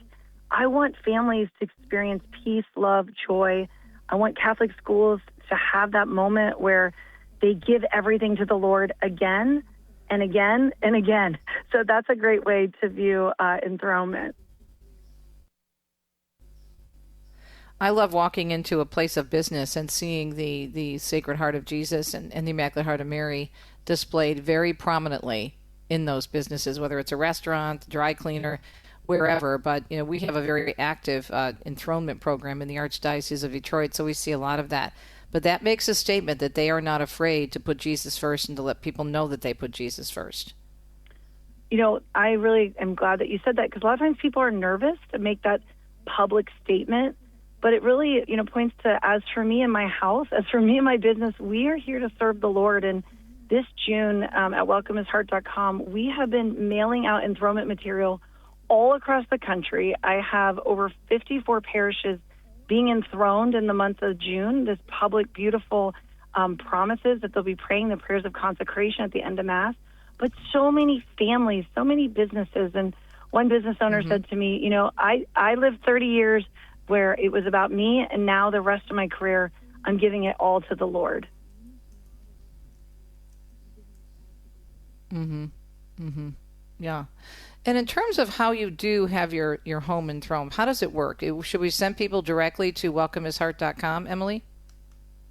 I want families to experience peace, love, joy. I want Catholic schools to have that moment where they give everything to the Lord again and again and again. So that's a great way to view enthronement. I love walking into a place of business and seeing the Sacred Heart of Jesus and the Immaculate Heart of Mary displayed very prominently in those businesses, whether it's a restaurant, dry cleaner, wherever. But, we have a very active enthronement program in the Archdiocese of Detroit, so we see a lot of that. But that makes a statement that they are not afraid to put Jesus first and to let people know that they put Jesus first. I really am glad that you said that, because a lot of times people are nervous to make that public statement. But it really, points to, as for me and my house, as for me and my business, we are here to serve the Lord. And this June at welcomehisheart.com, we have been mailing out enthronement material all across the country. I have over 54 parishes being enthroned in the month of June, this public, beautiful promises that they'll be praying the prayers of consecration at the end of Mass. But so many families, so many businesses. And one business owner said to me, I lived 30 years where it was about me, and now the rest of my career, I'm giving it all to the Lord. Yeah. And in terms of how you do have your home enthroned, how does it work? Should we send people directly to welcomehisheart.com, Emily?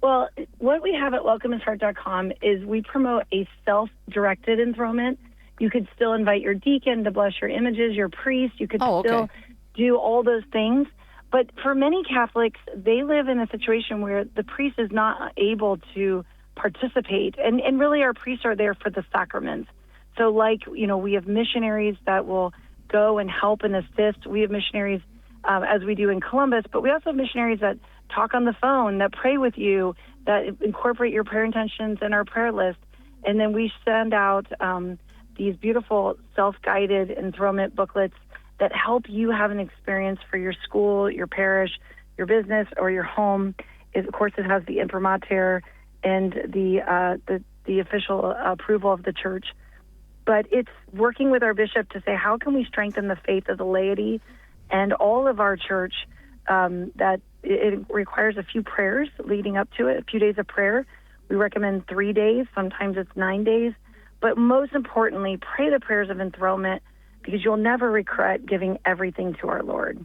Well, what we have at welcomehisheart.com is we promote a self-directed enthronement. You could still invite your deacon to bless your images, your priest. You could still do all those things. But for many Catholics, they live in a situation where the priest is not able to participate. And really our priests are there for the sacraments. So we have missionaries that will go and help and assist. We have missionaries as we do in Columbus, but we also have missionaries that talk on the phone, that pray with you, that incorporate your prayer intentions in our prayer list. And then we send out these beautiful self-guided enthronement booklets that help you have an experience for your school, your parish, your business, or your home. Of course, it has the imprimatur and the official approval of the church. But it's working with our bishop to say, how can we strengthen the faith of the laity and all of our church, that it requires a few prayers leading up to it, a few days of prayer. We recommend 3 days. Sometimes it's 9 days. But most importantly, pray the prayers of enthronement, because you'll never regret giving everything to our Lord.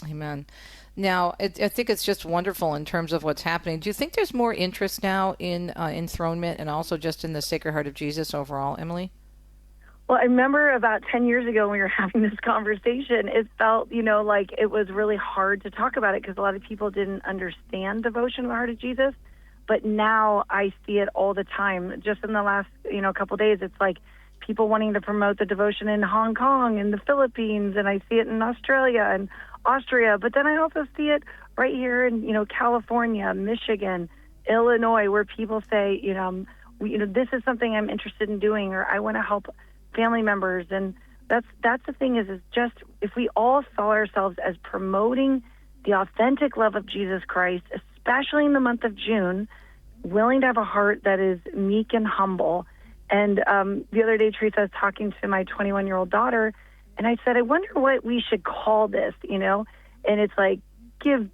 Amen. Now, I think it's just wonderful in terms of what's happening. Do you think there's more interest now in enthronement and also just in the Sacred Heart of Jesus overall, Emily? Well, I remember about 10 years ago when we were having this conversation, it felt, like it was really hard to talk about it because a lot of people didn't understand devotion of the Heart of Jesus. But now I see it all the time. Just in the last, couple of days, it's like people wanting to promote the devotion in Hong Kong and the Philippines, and I see it in Australia and Austria. But then I also see it right here in, California, Michigan, Illinois, where people say, this is something I'm interested in doing, or I want to help family members. And that's the thing is just if we all saw ourselves as promoting the authentic love of Jesus Christ, especially in the month of June, willing to have a heart that is meek and humble. And the other day, Teresa, I was talking to my 21-year-old daughter, and I said, I wonder what we should call this, And it's like, give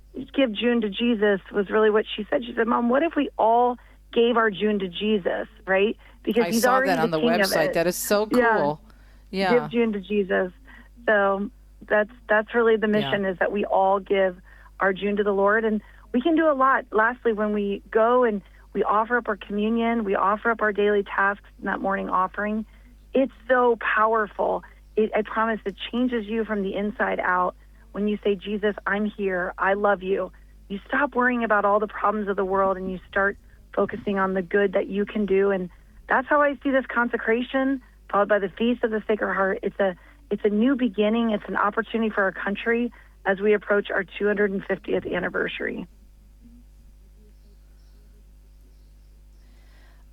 June to Jesus was really what she said. She said, Mom, what if we all gave our June to Jesus, right? Because I he's saw already that on the king of website. it. That is so cool. Yeah. Give June to Jesus. So that's really the mission, is that we all give our June to the Lord. And we can do a lot. Lastly, when we go and we offer up our communion, we offer up our daily tasks in that morning offering, it's so powerful. I promise it changes you from the inside out. When you say, Jesus, I'm here, I love you, you stop worrying about all the problems of the world and you start focusing on the good that you can do. And that's how I see this consecration, followed by the Feast of the Sacred Heart. It's a new beginning. It's an opportunity for our country as we approach our 250th anniversary.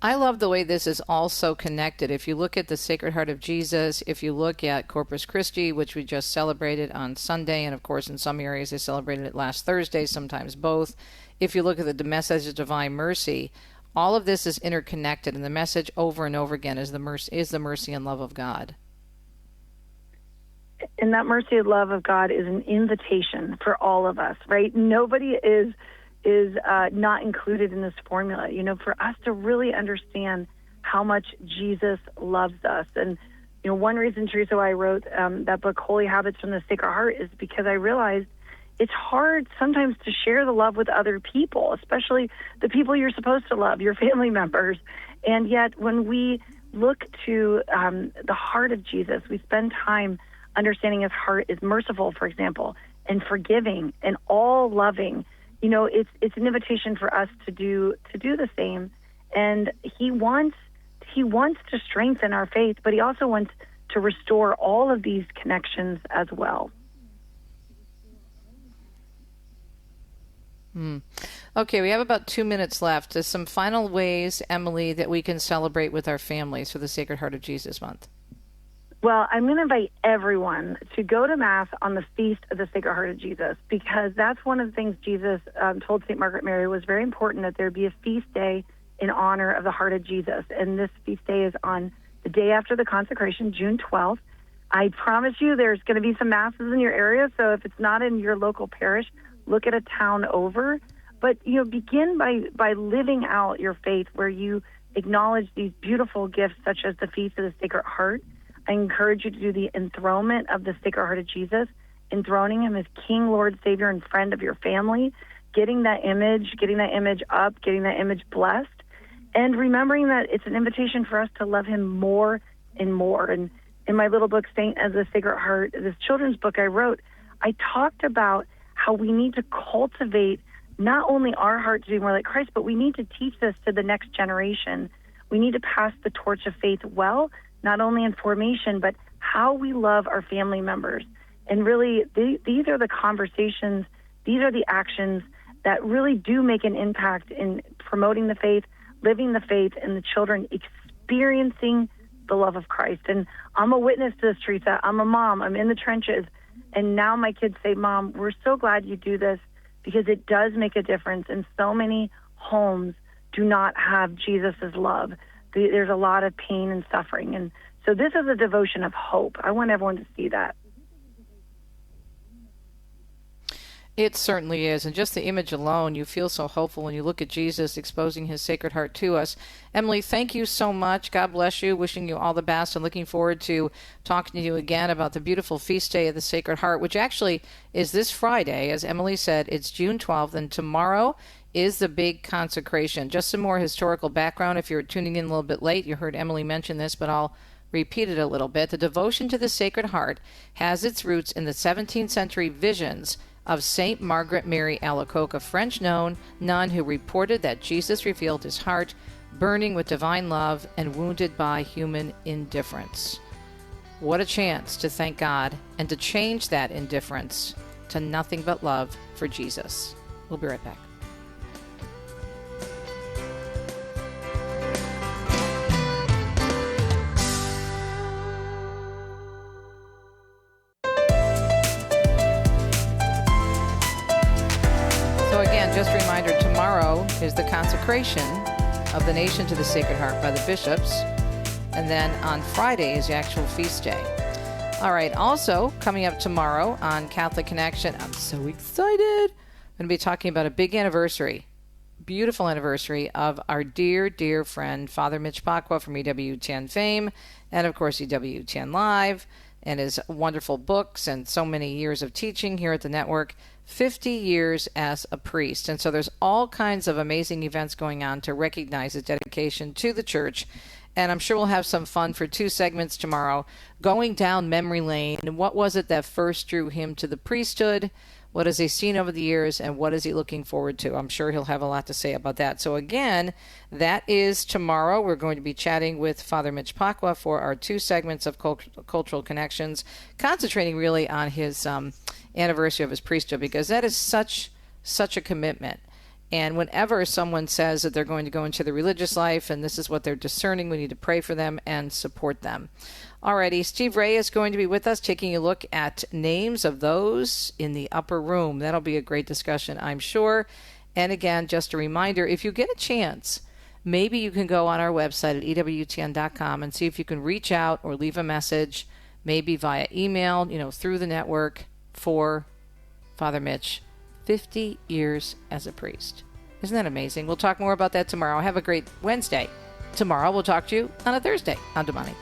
I love the way this is all so connected. If you look at the Sacred Heart of Jesus, if you look at Corpus Christi, which we just celebrated on Sunday, and of course in some areas they celebrated it last Thursday, sometimes both. If you look at the message of divine mercy, all of this is interconnected, and the message over and over again is the mercy and love of God. And that mercy and love of God is an invitation for all of us, right? Nobody is not included in this formula. For us to really understand how much Jesus loves us. And, one reason, Teresa, why I wrote that book, Holy Habits from the Sacred Heart, is because I realized it's hard sometimes to share the love with other people, especially the people you're supposed to love, your family members. And yet when we look to the heart of Jesus, we spend time understanding his heart is merciful, for example, and forgiving and all loving. It's an invitation for us to do the same. And he wants to strengthen our faith, but he also wants to restore all of these connections as well. Okay, we have about 2 minutes left. There's some final ways, Emily, that we can celebrate with our families for the Sacred Heart of Jesus month. Well, I'm going to invite everyone to go to Mass on the Feast of the Sacred Heart of Jesus, because that's one of the things Jesus told St. Margaret Mary was very important, that there be a feast day in honor of the Heart of Jesus. And this feast day is on the day after the consecration, June 12th. I promise you there's going to be some Masses in your area, so if it's not in your local parish, look at a town over. But, begin by living out your faith, where you acknowledge these beautiful gifts such as the Feast of the Sacred Heart. I encourage you to do the enthronement of the Sacred Heart of Jesus, enthroning him as King, Lord, Savior, and friend of your family, getting that image up, getting that image blessed, and remembering that it's an invitation for us to love him more and more. And in my little book, Saint as the Sacred Heart, this children's book I wrote, I talked about how we need to cultivate not only our heart to be more like Christ, but we need to teach this to the next generation. We need to pass the torch of faith well, not only in formation, but how we love our family members. And really, these are the conversations, these are the actions that really do make an impact in promoting the faith, living the faith, and the children experiencing the love of Christ. And I'm a witness to this, Teresa. I'm a mom. I'm in the trenches. And now my kids say, Mom, we're so glad you do this, because it does make a difference. And so many homes do not have Jesus's love. There's a lot of pain and suffering. And so this is a devotion of hope. I want everyone to see that. It certainly is. And just the image alone, you feel so hopeful when you look at Jesus exposing his Sacred Heart to us. Emily, thank you so much. God bless you. Wishing you all the best and looking forward to talking to you again about the beautiful feast day of the Sacred Heart, which actually is this Friday. As Emily said, it's June 12th, and tomorrow is the big consecration. Just some more historical background. If you're tuning in a little bit late, you heard Emily mention this, but I'll repeat it a little bit. The devotion to the Sacred Heart has its roots in the 17th century visions of Saint Margaret Mary Alacoque, a French nun who reported that Jesus revealed his heart burning with divine love and wounded by human indifference. What a chance to thank God and to change that indifference to nothing but love for Jesus. We'll be right back. Just a reminder, tomorrow is the consecration of the nation to the Sacred Heart by the bishops. And then on Friday is the actual feast day. All right, also coming up tomorrow on Catholic Connection, I'm so excited. I'm going to be talking about a big anniversary, beautiful anniversary of our dear, dear friend, Father Mitch Pacwa from EWTN fame, and of course EWTN Live, and his wonderful books and so many years of teaching here at the network. 50 years as a priest. And so there's all kinds of amazing events going on to recognize his dedication to the church. And I'm sure we'll have some fun for 2 segments tomorrow, going down memory lane. And what was it that first drew him to the priesthood? What has he seen over the years, and what is he looking forward to? I'm sure he'll have a lot to say about that. So again, that is tomorrow. We're going to be chatting with Father Mitch Pacwa for our 2 segments of Cultural Connections, concentrating really on his anniversary of his priesthood, because that is such a commitment. And whenever someone says that they're going to go into the religious life and this is what they're discerning, we need to pray for them and support them. Alrighty, Steve Ray is going to be with us, taking a look at names of those in the upper room. That'll be a great discussion, I'm sure. And again, just a reminder, if you get a chance, maybe you can go on our website at EWTN.com and see if you can reach out or leave a message, maybe via email, through the network, for Father Mitch. 50 years as a priest. Isn't that amazing? We'll talk more about that tomorrow. Have a great Wednesday. Tomorrow we'll talk to you on a Thursday on Jaminet.